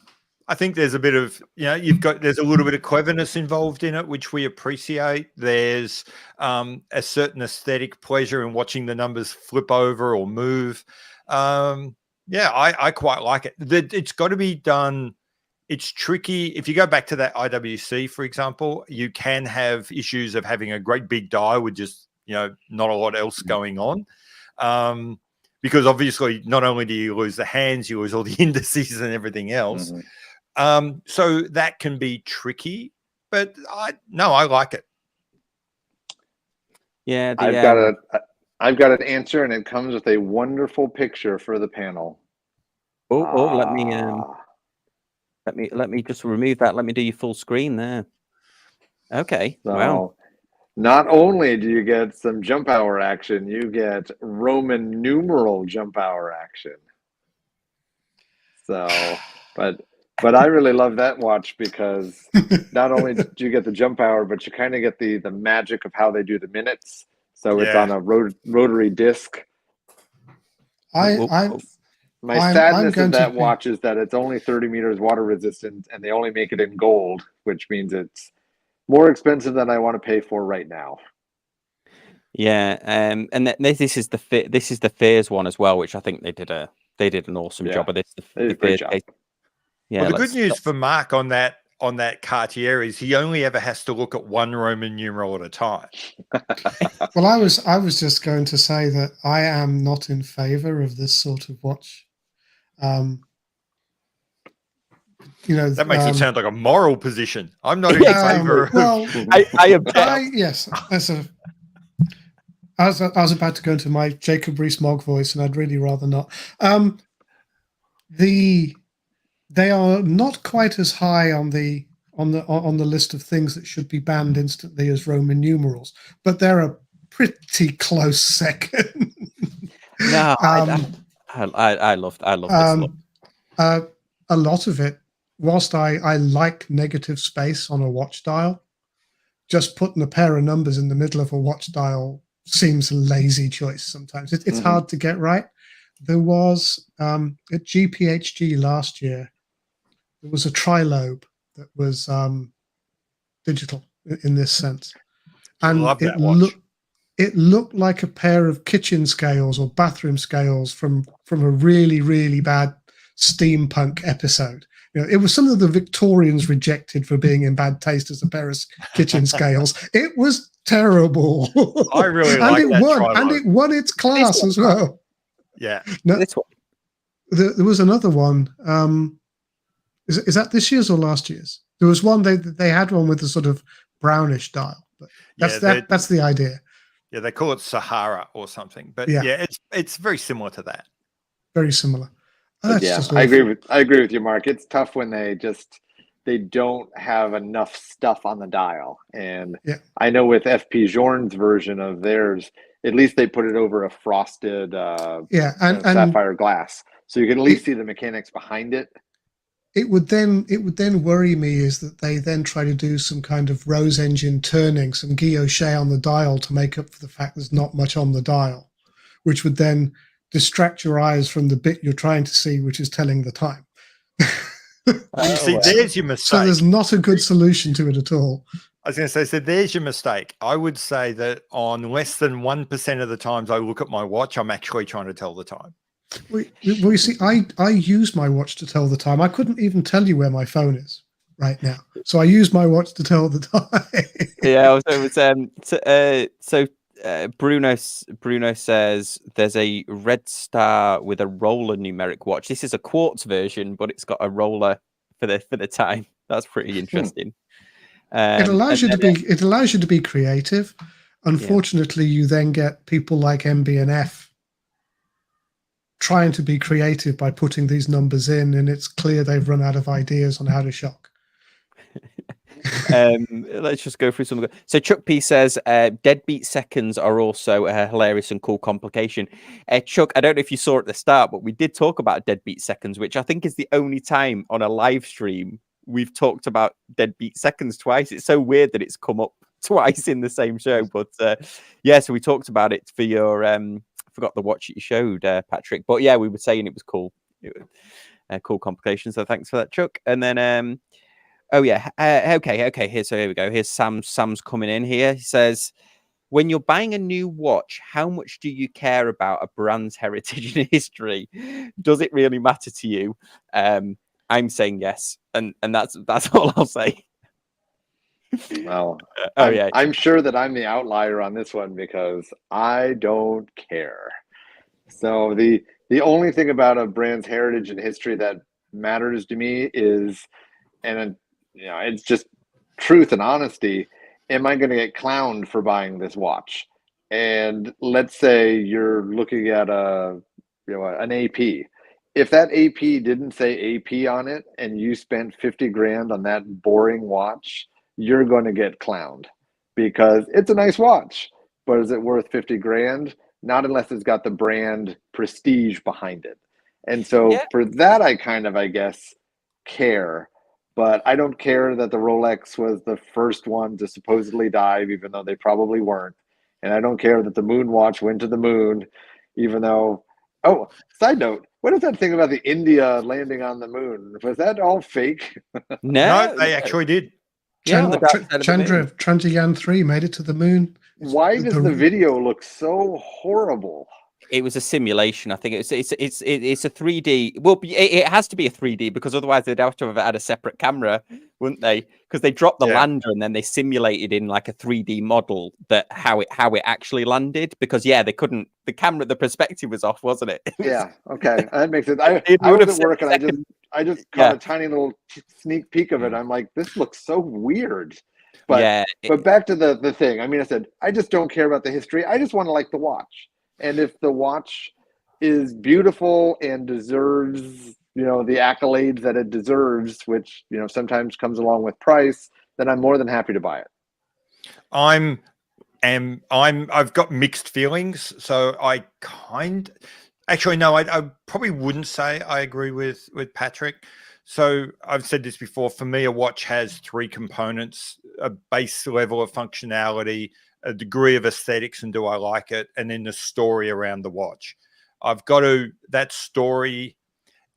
[SPEAKER 4] I think there's a bit of, there's a little bit of cleverness involved in it, which we appreciate. There's a certain aesthetic pleasure in watching the numbers flip over or move. I quite like it. It's got to be done. It's tricky. If you go back to that IWC, for example, you can have issues of having a great big dial with just, not a lot else going on. Because obviously not only do you lose the hands, you lose all the indices and everything else. So that can be tricky, but I like it.
[SPEAKER 1] Yeah,
[SPEAKER 3] I've got an answer, and it comes with a wonderful picture for the panel.
[SPEAKER 1] Let me just remove that. Let me do your full screen there. Okay.
[SPEAKER 3] So,
[SPEAKER 1] wow.
[SPEAKER 3] Not only do you get some jump hour action, you get Roman numeral jump hour action. So, but I really love that watch because not only do you get the jump hour, but you kind of get the magic of how they do the minutes. So it's on a rotary disc. My sadness of that watch is that it's only 30 meters water resistant, and they only make it in gold, which means it's more expensive than I want to pay for right now.
[SPEAKER 1] Yeah, and this is the Fears one as well, which I think they did an awesome job of this.
[SPEAKER 3] They did a great job.
[SPEAKER 1] Yeah.
[SPEAKER 4] Well, the good news for Mark on that Cartier is he only ever has to look at one Roman numeral at a time.
[SPEAKER 2] Well, I was just going to say that I am not in favor of this sort of watch.
[SPEAKER 4] That makes it sound like a moral position. I'm not in favor.
[SPEAKER 2] Well,
[SPEAKER 1] I object.
[SPEAKER 2] Yes, I was about to go into my Jacob Rees-Mogg voice, and I'd really rather not. They are not quite as high on the list of things that should be banned instantly as Roman numerals, but they're a pretty close second.
[SPEAKER 1] No, I love this look.
[SPEAKER 2] A lot of it, whilst I like negative space on a watch dial, just putting a pair of numbers in the middle of a watch dial seems a lazy choice sometimes. It's hard to get right. There was at GPHG last year, there was a trilobe that was digital in this sense, and it looked like a pair of kitchen scales or bathroom scales from a really, really bad steampunk episode. It was something the Victorians rejected for being in bad taste as a pair of kitchen scales. It was terrible.
[SPEAKER 4] I really like that.
[SPEAKER 2] And it won its class as well.
[SPEAKER 4] Yeah.
[SPEAKER 2] No, there was another one. Is that this year's or last year's? There was one they had one with a sort of brownish dial. But that's the idea.
[SPEAKER 4] Yeah, they call it Sahara or something. But yeah it's very similar to that.
[SPEAKER 2] Very similar.
[SPEAKER 3] I agree with you, Mark. It's tough when they don't have enough stuff on the dial. And I know with FP Journe's version of theirs, at least they put it over a frosted sapphire glass, so you can at least see the mechanics behind it.
[SPEAKER 2] It would then worry me is that they then try to do some kind of Rose engine turning, some guilloche on the dial to make up for the fact there's not much on the dial, which would then distract your eyes from the bit you're trying to see, which is telling the time.
[SPEAKER 4] You see, there's your mistake.
[SPEAKER 2] So there's not a good solution to it at all.
[SPEAKER 4] I was going to say, so there's your mistake. I would say that on less than 1% of the times I look at my watch, I'm actually trying to tell the time.
[SPEAKER 2] Well, you see, I use my watch to tell the time. I couldn't even tell you where my phone is right now, so I use my watch to tell the time.
[SPEAKER 1] Yeah, so Bruno says there's a red star with a roller numeric watch. This is a quartz version, but it's got a roller for the time. That's pretty interesting.
[SPEAKER 2] It allows you to be creative. Unfortunately, you then get people like MB&F trying to be creative by putting these numbers in, and it's clear they've run out of ideas on how to shock.
[SPEAKER 1] Let's just go through some. So Chuck P says deadbeat seconds are also a hilarious and cool complication. Chuck, I don't know if you saw at the start, but we did talk about deadbeat seconds, which I think is the only time on a live stream we've talked about deadbeat seconds twice. It's so weird that it's come up twice in the same show. But yeah, so we talked about it for your forgot the watch that you showed, Patrick. But yeah, we were saying it was cool. Cool complication. So thanks for that, Chuck. And then oh yeah, okay. Here we go. Here's Sam's coming in here. He says, when you're buying a new watch, how much do you care about a brand's heritage and history? Does it really matter to you? I'm saying yes, and that's all I'll say.
[SPEAKER 3] Well,
[SPEAKER 1] yeah,
[SPEAKER 3] I'm sure that I'm the outlier on this one because I don't care. So the only thing about a brand's heritage and history that matters to me is, and you know, it's just truth and honesty. Am I going to get clowned for buying this watch? And let's say you're looking at an AP. If that AP didn't say AP on it and you spent 50 grand on that boring watch, you're going to get clowned because it's a nice watch, but is it worth 50 grand? Not unless it's got the brand prestige behind it. And so for that, I guess, care. But I don't care that the Rolex was the first one to supposedly dive, even though they probably weren't. And I don't care that the moon watch went to the moon, even though, oh, side note, what is that thing about the India landing on the moon? Was that all fake?
[SPEAKER 4] No, they actually did.
[SPEAKER 2] Chandrayaan 3 made it to the moon.
[SPEAKER 3] Why does the video look so horrible?
[SPEAKER 1] It was a simulation. I think it's a 3D. Well, it has to be a 3D because otherwise they'd have to have had a separate camera, wouldn't they? Because they dropped the lander and then they simulated in like a 3D model that how it actually landed. Because they couldn't. The camera, the perspective was off, wasn't it?
[SPEAKER 3] Yeah. Okay, that makes sense. I was at work and I just caught a tiny little sneak peek of it. I'm like, this looks so weird. But back to the thing. I mean, I said I just don't care about the history. I just want to like the watch. And if the watch is beautiful and deserves, the accolades that it deserves, which, sometimes comes along with price, then I'm more than happy to buy it.
[SPEAKER 4] I've got mixed feelings. So I probably wouldn't say I agree with Patrick. So I've said this before. For me, a watch has three components: a base level of functionality, a degree of aesthetics, and do I like it, and then the story around the watch. That story,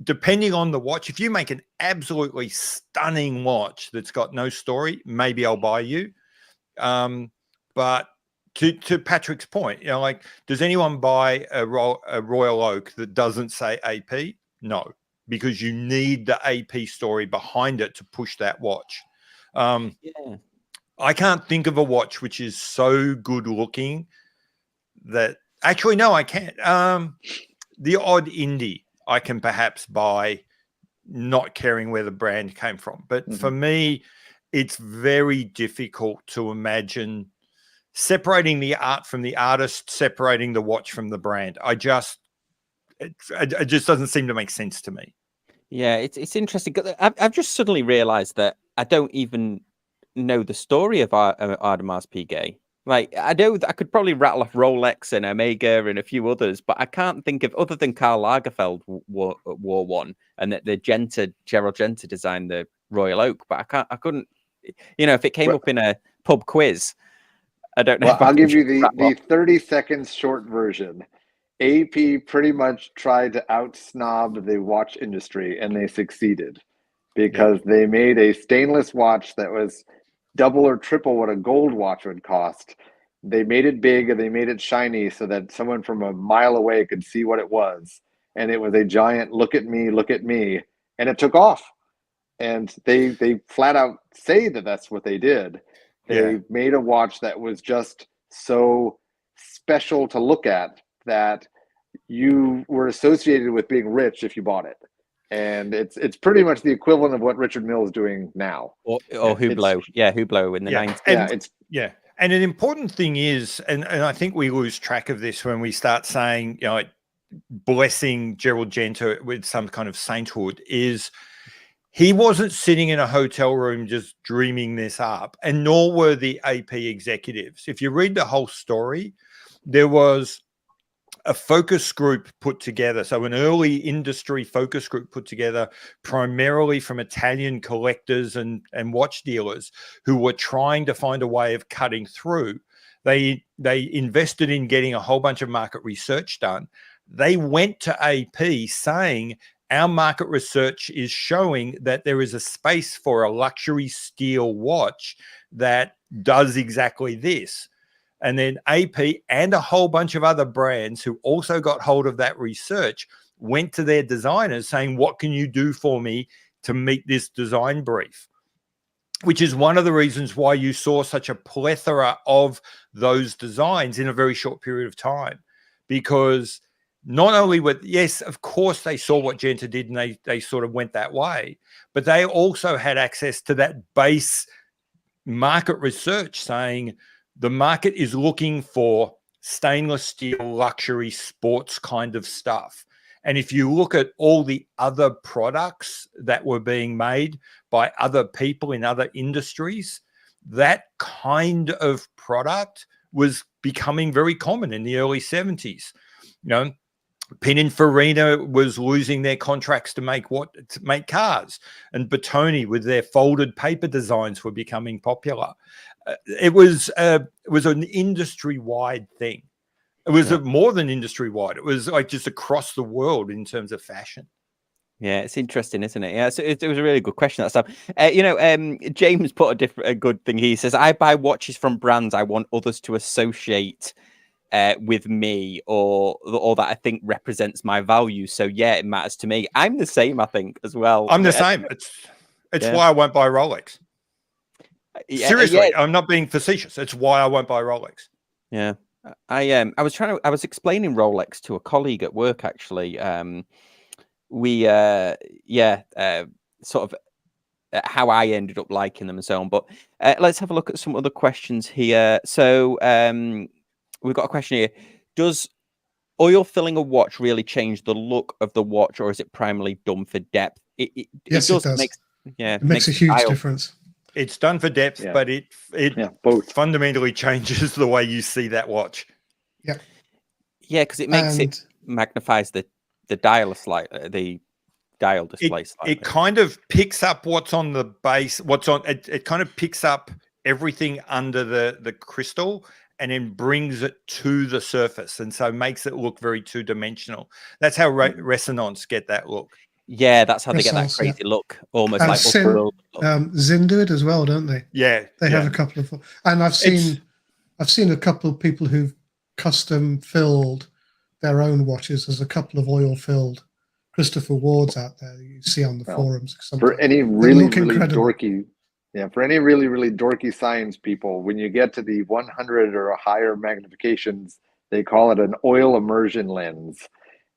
[SPEAKER 4] depending on the watch, if you make an absolutely stunning watch that's got no story, maybe I'll buy you. But to Patrick's point, does anyone buy a Royal Oak that doesn't say AP? No, because you need the AP story behind it to push that watch. I can't think of a watch which is so good looking that actually, no, I can't. The odd indie I can perhaps buy, not caring where the brand came from. But for me, it's very difficult to imagine separating the art from the artist, separating the watch from the brand. It just doesn't seem to make sense to me.
[SPEAKER 1] Yeah, it's interesting. I've just suddenly realized that I don't even know the story of Audemars Piguet. Like, I know that I could probably rattle off Rolex and Omega and a few others, but I can't think of, other than Karl Lagerfeld wore one, and that Gerald Genter designed the Royal Oak. But I couldn't, if it came up in a pub quiz, I don't know.
[SPEAKER 3] Well, I'll give you the 30 seconds short version. AP pretty much tried to out-snob the watch industry, and they succeeded because they made a stainless watch that was double or triple what a gold watch would cost. They made it big and they made it shiny so that someone from a mile away could see what it was. And it was a giant look at me, and it took off. And they flat out say that that's what they did. They made a watch that was just so special to look at that you were associated with being rich if you bought it. And it's pretty much the equivalent of what Richard Mille is doing now.
[SPEAKER 1] Or Hublot. Hublot in the 90s.
[SPEAKER 4] And an important thing is, and I think we lose track of this when we start saying, blessing Gerald Genter with some kind of sainthood, is he wasn't sitting in a hotel room just dreaming this up, and nor were the AP executives. If you read the whole story, there was a focus group put together. So an early industry focus group put together primarily from Italian collectors and watch dealers who were trying to find a way of cutting through. They invested in getting a whole bunch of market research done. They went to AP saying, our market research is showing that there is a space for a luxury steel watch that does exactly this. And then AP and a whole bunch of other brands who also got hold of that research went to their designers saying, what can you do for me to meet this design brief? Which is one of the reasons why you saw such a plethora of those designs in a very short period of time. Because not only yes, of course, they saw what Genta did and they sort of went that way, but they also had access to that base market research saying the market is looking for stainless steel luxury sports kind of stuff. And if you look at all the other products that were being made by other people in other industries, that kind of product was becoming very common in the early 70s. You know, Pininfarina was losing their contracts to make cars, and Bertoni with their folded paper designs were becoming popular. It was an industry-wide thing. It was more than industry-wide. It was like just across the world in terms of fashion.
[SPEAKER 1] Yeah, it's interesting, isn't it? Yeah, so it was a really good question that time. James put a good thing. He says, I buy watches from brands I want others to associate with me or that I think represents my value. So yeah, it matters to me. I'm the same, I think, as well.
[SPEAKER 4] I'm the same. It's why I won't buy Rolex. Seriously, I'm not being facetious. It's why I won't buy Rolex.
[SPEAKER 1] Yeah. I was explaining Rolex to a colleague at work, actually. Sort of how I ended up liking them and so on. But let's have a look at some other questions here. So we've got a question here. Does oil filling a watch really change the look of the watch, or is it primarily done for depth?
[SPEAKER 2] Yes, it does. It makes a huge difference.
[SPEAKER 4] It's done for depth, but it both fundamentally changes the way you see that watch.
[SPEAKER 2] Yeah.
[SPEAKER 1] Yeah, because it makes it magnifies the dial slightly, the dial display slightly.
[SPEAKER 4] It kind of picks up what's on the base, it kind of picks up everything under the crystal and then brings it to the surface, and so makes it look very two-dimensional. That's how Resonance get that look.
[SPEAKER 1] Yeah, that's how they get that crazy look, almost like
[SPEAKER 2] Zinn do it as well, don't they?
[SPEAKER 4] Yeah,
[SPEAKER 2] they have a couple of, and I've seen a couple of people who've custom filled their own watches as a couple of oil filled Christopher Wards out there that you see on the forums.
[SPEAKER 3] For any really dorky, for any really dorky science people, when you get to the 100 or higher magnifications, they call it an oil immersion lens.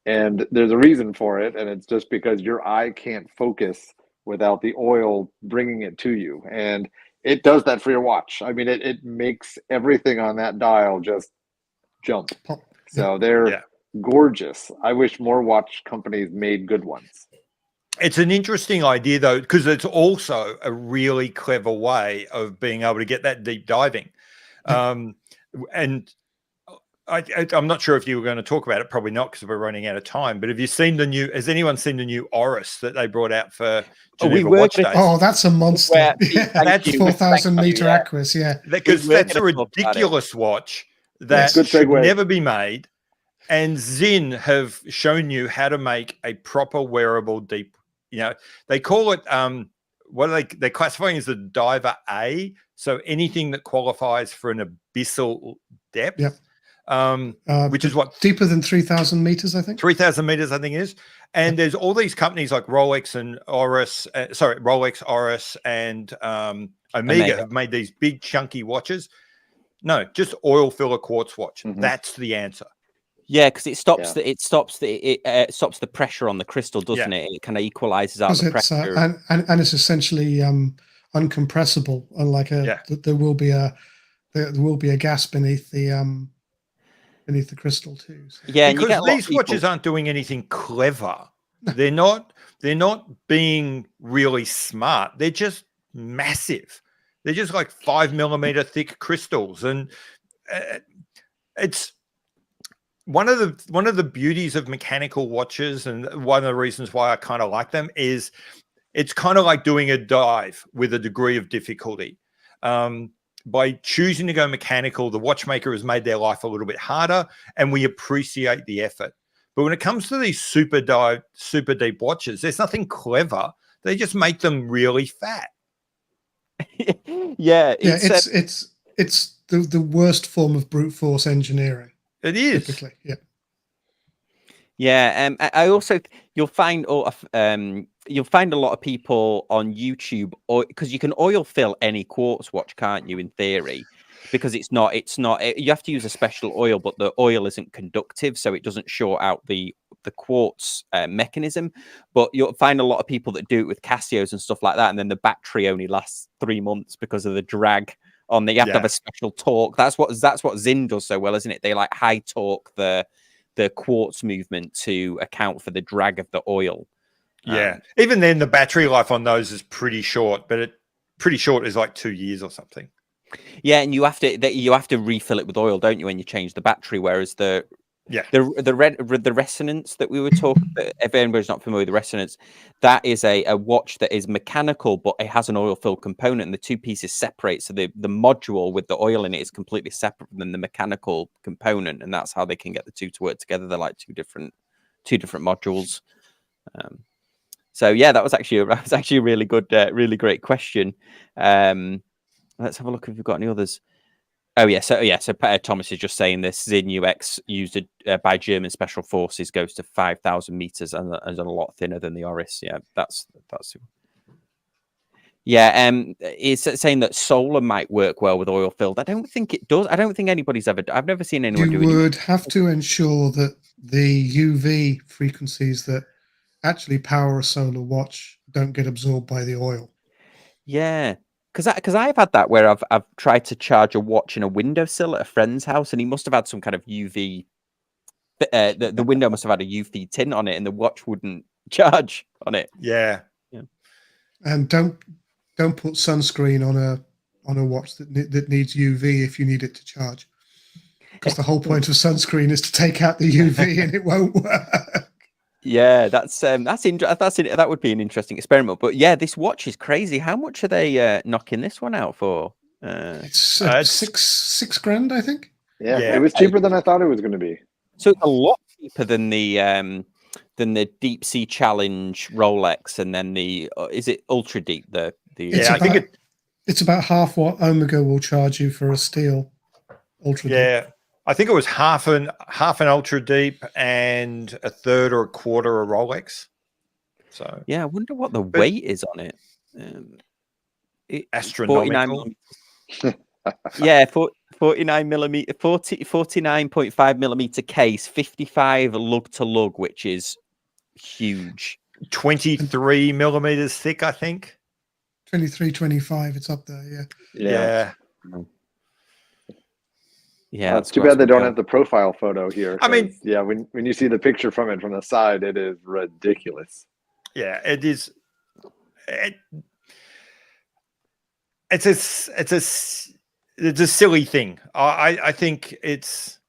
[SPEAKER 3] And there's a reason for it, and it's just because your eye can't focus without the oil bringing it to you. And it does that for your watch. I mean, it makes everything on that dial just jump. So they're gorgeous. I wish more watch companies made good ones.
[SPEAKER 4] It's an interesting idea, though, because it's also a really clever way of being able to get that deep diving. And I'm not sure if you were going to talk about it, probably not, because we're running out of time. But has anyone seen the new Oris that they brought out for Geneva Watch Days?
[SPEAKER 2] Oh, that's a monster. That's 4,000 meter accuracy. Yeah,
[SPEAKER 4] because that's a ridiculous watch that should never be made. And Zinn have shown you how to make a proper wearable deep. They call it they're classifying as a diver A. So anything that qualifies for an abyssal depth.
[SPEAKER 2] Yep.
[SPEAKER 4] Which is what,
[SPEAKER 2] deeper than 3,000 meters, I think.
[SPEAKER 4] 3,000 meters, I think it is. And there's all these companies like Rolex, Oris, and Omega have made these big chunky watches. No, just oil filler quartz watch. Mm-hmm. That's the answer.
[SPEAKER 1] Yeah, because it stops the pressure on the crystal, doesn't it? It kind of equalizes out the pressure,
[SPEAKER 2] and it's essentially uncompressible. Unlike there will be a gas beneath the crystal too. So.
[SPEAKER 1] Yeah,
[SPEAKER 4] because these watches aren't doing anything clever. They're not being really smart. They're just massive. They're just like 5 millimeter thick crystals, and it's one of the beauties of mechanical watches, and one of the reasons why I kind of like them is it's kind of like doing a dive with a degree of difficulty. By choosing to go mechanical, the watchmaker has made their life a little bit harder, and we appreciate the effort. But when it comes to these super deep watches, there's nothing clever. They just make them really fat.
[SPEAKER 2] Yeah, it's the worst form of brute force engineering.
[SPEAKER 4] It is.
[SPEAKER 2] Typically, yeah.
[SPEAKER 1] Yeah, I also you'll find a lot of people on YouTube, or because you can oil fill any quartz watch, can't you? In theory, because it's not. You have to use a special oil, but the oil isn't conductive, so it doesn't short out the quartz mechanism. But you'll find a lot of people that do it with Casios and stuff like that, and then the battery only lasts 3 months because of the drag on the. You have to have a special torque. That's what Zinn does so well, isn't it? They like high torque the quartz movement to account for the drag of the oil.
[SPEAKER 4] Yeah. Even then, the battery life on those is pretty short, but pretty short is like 2 years or something.
[SPEAKER 1] Yeah, and you have to refill it with oil, don't you, when you change the battery? Whereas the resonance that we were talking, if anybody's not familiar with the resonance, that is a watch that is mechanical, but it has an oil filled component, and the two pieces separate. So the module with the oil in it is completely separate from the mechanical component, and that's how they can get the two to work together. They're like two different modules. So yeah, that was actually a really good, really great question. Let's have a look if we've got any others. Oh yeah, so Thomas is just saying this Zinn UX used by German special forces goes to 5,000 meters and is a lot thinner than the Oris. Yeah, that's. Yeah, it's saying that solar might work well with oil filled. I don't think it does. I don't think anybody's ever. I've never seen anyone do it.
[SPEAKER 2] You would have to ensure that the UV frequencies that actually power a solar watch don't get absorbed by the oil.
[SPEAKER 1] Yeah. Because I've had that where I've tried to charge a watch in a windowsill at a friend's house, and he must have had some kind of UV. The window must have had a UV tint on it, and the watch wouldn't charge on it.
[SPEAKER 4] Yeah.
[SPEAKER 2] And don't put sunscreen on a watch that needs UV if you need it to charge, because the whole point of sunscreen is to take out the UV, and it won't work. Yeah,
[SPEAKER 1] that would be an interesting experiment. But yeah, this watch is crazy. How much are they knocking this one out for?
[SPEAKER 2] It's six grand, I think.
[SPEAKER 3] Yeah, it was cheaper than I thought it was going to be.
[SPEAKER 1] So it's a lot cheaper than the Deep Sea Challenge Rolex, and then the is it Ultra Deep?
[SPEAKER 2] It's about half what Omega will charge you for a steel Ultra Deep.
[SPEAKER 4] Yeah. I think it was half an Ultra Deep and a third or a quarter a Rolex. So
[SPEAKER 1] yeah, I wonder what the weight is on it.
[SPEAKER 4] Astronomical.
[SPEAKER 1] 49 millimeter, 49.5 millimeter case, 55 lug to lug, which is huge.
[SPEAKER 4] 23 millimeters thick, I think.
[SPEAKER 2] 23, 25. It's up there.
[SPEAKER 4] Yeah.
[SPEAKER 3] Yeah, it's too bad they don't have the profile photo here. I mean, yeah, when you see the picture from the side, it is ridiculous.
[SPEAKER 4] Yeah, it is. It's a silly thing. I think it's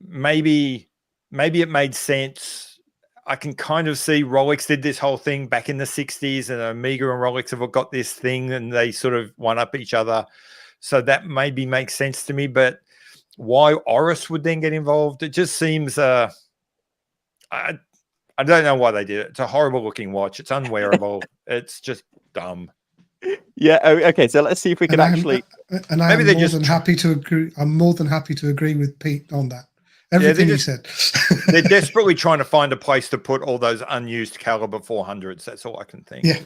[SPEAKER 4] maybe it made sense. I can kind of see Rolex did this whole thing back in the 60s, and Omega and Rolex have got this thing, and they sort of one up each other. So that maybe makes sense to me, but why Oris would then get involved, it just seems I don't know why they did it. It's a horrible looking watch. It's unwearable. It's just dumb.
[SPEAKER 1] Yeah. Okay. So let's see if we can actually.
[SPEAKER 2] And I'm more than happy to agree. I'm more than happy to agree with Pete on that. Everything he said.
[SPEAKER 4] They're desperately trying to find a place to put all those unused caliber 400s. That's all I can think.
[SPEAKER 2] Yeah.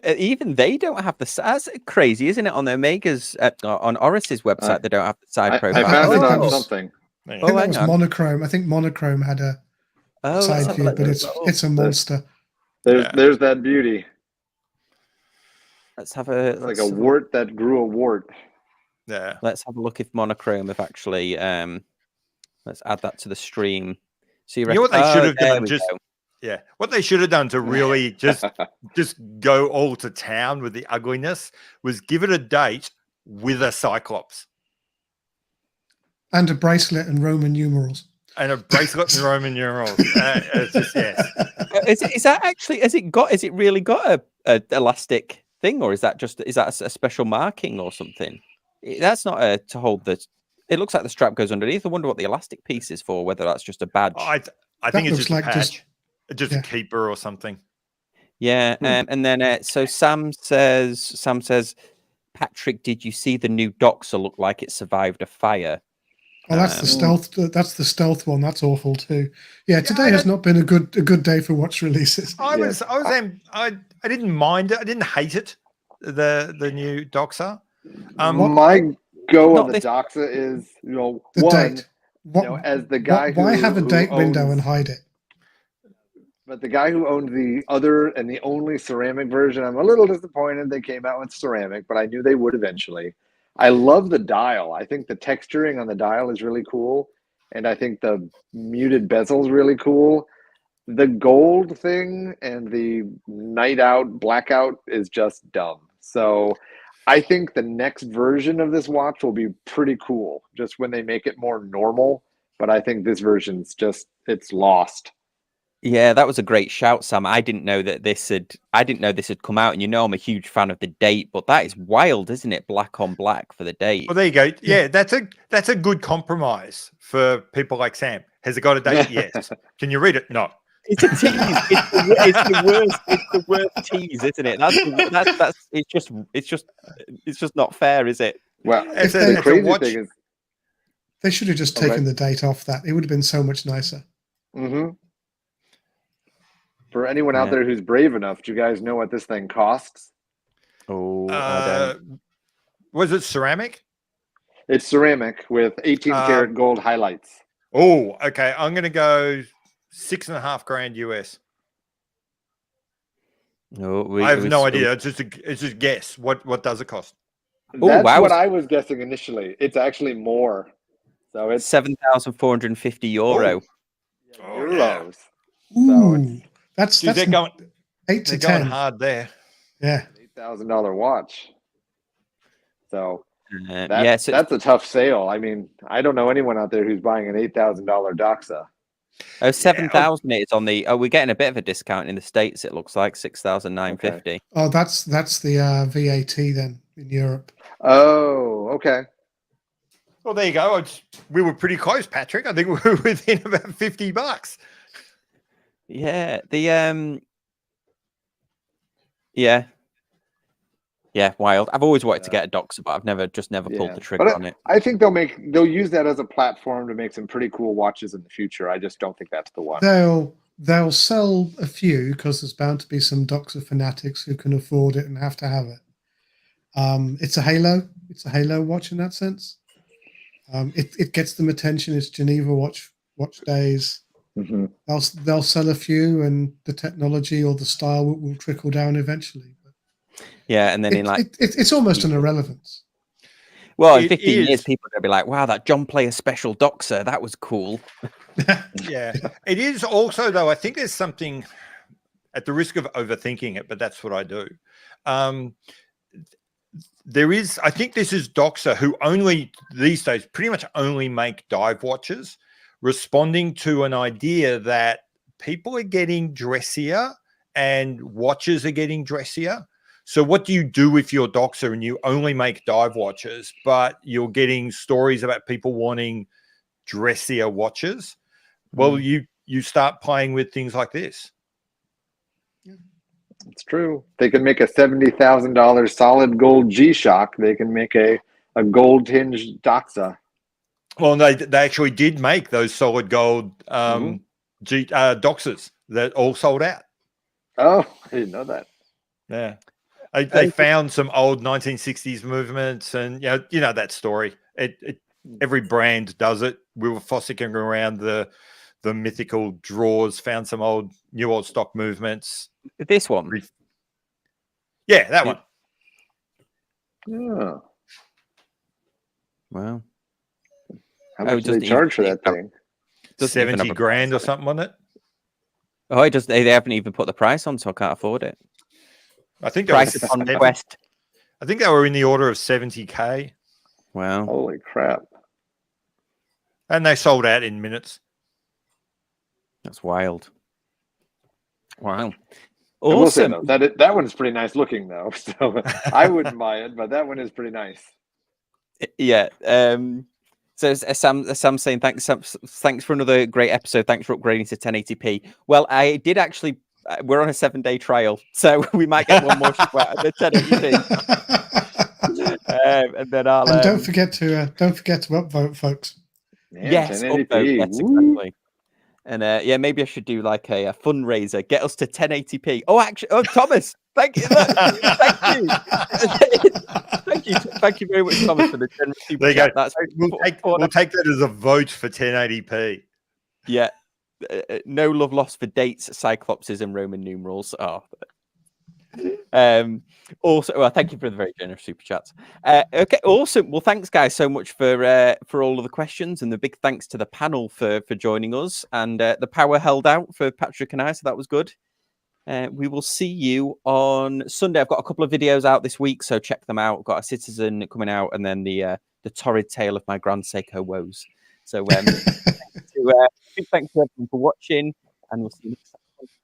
[SPEAKER 1] Even they don't have the. That's crazy, isn't it? On the Omega's, on Oris's website, they don't have the side profile.
[SPEAKER 3] I found it on something.
[SPEAKER 2] I think that was Monochrome. I think Monochrome had a side view, but it's a monster.
[SPEAKER 3] There's that beauty.
[SPEAKER 1] Let's have a.
[SPEAKER 3] It's like a wart that grew a wart.
[SPEAKER 4] Yeah.
[SPEAKER 1] Let's have a look if Monochrome have actually. Let's add that to the stream. So
[SPEAKER 4] you know what they should have done? Yeah, what they should have done to really just go all to town with the ugliness was give it a date with a Cyclops
[SPEAKER 2] And a bracelet and Roman numerals.
[SPEAKER 4] and a bracelet and Roman numerals. It's just yes.
[SPEAKER 1] Is that actually? Has it really got a elastic thing, or is that a special marking or something? That's not to hold the. It looks like the strap goes underneath. I wonder what the elastic piece is for. Whether that's just a badge.
[SPEAKER 4] I think it's
[SPEAKER 2] looks
[SPEAKER 4] just
[SPEAKER 2] like
[SPEAKER 4] a patch, just a keeper or something.
[SPEAKER 1] Yeah, and then so Sam says, Patrick, did you see the new Doxer look like it survived a fire?
[SPEAKER 2] Oh, that's the stealth. That's the stealth one. That's awful too. Yeah, today has not been a good day for watch releases.
[SPEAKER 4] I didn't mind it. I didn't hate it. The new Doxer.
[SPEAKER 3] My go
[SPEAKER 1] Not
[SPEAKER 3] on the
[SPEAKER 1] this-
[SPEAKER 3] Doxa is,
[SPEAKER 2] The
[SPEAKER 3] one,
[SPEAKER 2] date. What,
[SPEAKER 3] as the guy
[SPEAKER 2] why
[SPEAKER 3] who,
[SPEAKER 2] have a
[SPEAKER 3] who
[SPEAKER 2] date window
[SPEAKER 3] owns-
[SPEAKER 2] and hide it?
[SPEAKER 3] But the guy who owned the other and the only ceramic version, I'm a little disappointed they came out with ceramic, but I knew they would eventually. I love the dial. I think the texturing on the dial is really cool, and I think the muted bezel is really cool. The gold thing and the night out blackout is just dumb. So I think the next version of this watch will be pretty cool, just when they make it more normal. But I think this version's it's lost.
[SPEAKER 1] Yeah, that was a great shout, Sam. I didn't know this had come out, and I'm a huge fan of the date, but that is wild, isn't it? Black on black for the date.
[SPEAKER 4] Well, there you go. Yeah, that's a good compromise for people like Sam. Has it got a date? Yes. Can you read it? No.
[SPEAKER 1] It's a tease. It's the worst. It's the worst tease, isn't it? That's. It's just not fair, is it?
[SPEAKER 3] Well,
[SPEAKER 2] If
[SPEAKER 3] the
[SPEAKER 2] they-
[SPEAKER 3] crazy thing is,
[SPEAKER 2] They should have just taken the date off that. It would have been so much nicer.
[SPEAKER 3] For anyone out there who's brave enough, do you guys know what this thing costs?
[SPEAKER 1] Oh, I don't.
[SPEAKER 4] Was it ceramic?
[SPEAKER 3] It's ceramic with 18 karat gold highlights.
[SPEAKER 4] Oh, okay. I'm going to go $6.5 grand US.
[SPEAKER 1] No,
[SPEAKER 4] I have no idea. It's just a guess. What does it cost?
[SPEAKER 3] That's
[SPEAKER 1] wow.
[SPEAKER 3] what I was guessing initially. It's actually more. So it's
[SPEAKER 1] €7,450.
[SPEAKER 3] euros.
[SPEAKER 2] Ooh, that's
[SPEAKER 4] Dude, they're going
[SPEAKER 2] 8 to
[SPEAKER 4] they're
[SPEAKER 2] 10.
[SPEAKER 4] going hard there.
[SPEAKER 2] Yeah.
[SPEAKER 3] $8,000 watch. So
[SPEAKER 1] Yes,
[SPEAKER 3] that's a tough sale. I mean, I don't know anyone out there who's buying an $8,000 Doxa.
[SPEAKER 1] 7,000 is on the. Oh, we're getting a bit of a discount in the States. It looks like 6,950.
[SPEAKER 2] Oh, that's the VAT then in Europe.
[SPEAKER 3] Oh, okay.
[SPEAKER 4] Well, there you go. We were pretty close, Patrick. I think we were within about $50.
[SPEAKER 1] Yeah, yeah, wild. I've always wanted to get a Doxer, but I've never pulled the trigger on it.
[SPEAKER 3] I think they'll use that as a platform to make some pretty cool watches in the future. I just don't think that's the one.
[SPEAKER 2] They'll sell a few because there's bound to be some Doxer fanatics who can afford it and have to have it. It's a halo. It's a halo watch in that sense. It gets them attention. It's Geneva watch days.
[SPEAKER 3] Mm-hmm.
[SPEAKER 2] They'll sell a few, and the technology or the style will trickle down eventually.
[SPEAKER 1] Yeah, and then
[SPEAKER 2] it's almost an irrelevance.
[SPEAKER 1] Well, in 15 years, people are going to be like, wow, that John Player special Doxer, that was cool.
[SPEAKER 4] Yeah. It is also, though, I think there's something, at the risk of overthinking it, but that's what I do. I think this is Doxer who only, these days, pretty much only make dive watches, responding to an idea that people are getting dressier and watches are getting dressier. So what do you do with your Doxer and you only make dive watches, but you're getting stories about people wanting dressier watches? Well, you start playing with things like this.
[SPEAKER 3] It's true. They can make a $70,000 solid gold G-Shock. They can make a gold tinged Doxa.
[SPEAKER 4] Well, they actually did make those solid gold Doxers that all sold out.
[SPEAKER 3] Oh, I didn't know that.
[SPEAKER 4] Yeah. They found some old 1960s movements, and you know that story. Every brand does it. We were fossicking around the mythical drawers, found some new old stock movements.
[SPEAKER 1] This one,
[SPEAKER 4] yeah, that one.
[SPEAKER 3] Oh.
[SPEAKER 1] Wow.
[SPEAKER 3] How much do they charge for that thing?
[SPEAKER 4] 70 grand or something on it.
[SPEAKER 1] Oh, it does. They haven't even put the price on, so I can't afford it.
[SPEAKER 4] I think that
[SPEAKER 1] Price
[SPEAKER 4] was
[SPEAKER 1] of
[SPEAKER 4] seven-
[SPEAKER 1] Conquest.
[SPEAKER 4] I think they were in the order of 70K,
[SPEAKER 1] Wow.
[SPEAKER 3] Holy crap!
[SPEAKER 4] and they sold out in minutes.
[SPEAKER 1] That's wild. Wow.
[SPEAKER 3] I will say
[SPEAKER 1] Awesome.
[SPEAKER 3] though that one's pretty nice looking though, so I wouldn't buy it, but that one is pretty nice.
[SPEAKER 1] Yeah. So Sam's saying thanks for another great episode. Thanks for upgrading to 1080p. Well, I did actually. We're on a 7-day trial, so we might get one more shot at the 1080p. And then I'll.
[SPEAKER 2] And don't forget to upvote, folks.
[SPEAKER 3] Man,
[SPEAKER 1] Yes,
[SPEAKER 3] 1080p.
[SPEAKER 1] upvote, yes,
[SPEAKER 3] Woo.
[SPEAKER 1] exactly. And yeah, maybe I should do like a fundraiser. Get us to 1080p. Oh, actually, Thomas, thank you. Look, thank you. Thank you very much, Thomas, for the generous super
[SPEAKER 4] There you
[SPEAKER 1] chat.
[SPEAKER 4] go.
[SPEAKER 1] That's
[SPEAKER 4] We'll take that as a vote for 1080p.
[SPEAKER 1] yeah. No love lost for dates, cyclopses, and Roman numerals. Oh. Also, well, thank you for the very generous super chats. Okay, awesome. Well, thanks, guys, so much for all of the questions, and the big thanks to the panel for joining us. And the power held out for Patrick and I, so that was good. We will see you on Sunday. I've got a couple of videos out this week, so check them out. I've got a Citizen coming out, and then the torrid tale of my Grand Seiko woes. So big thanks to everyone for watching, and we'll see you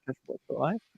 [SPEAKER 1] next time.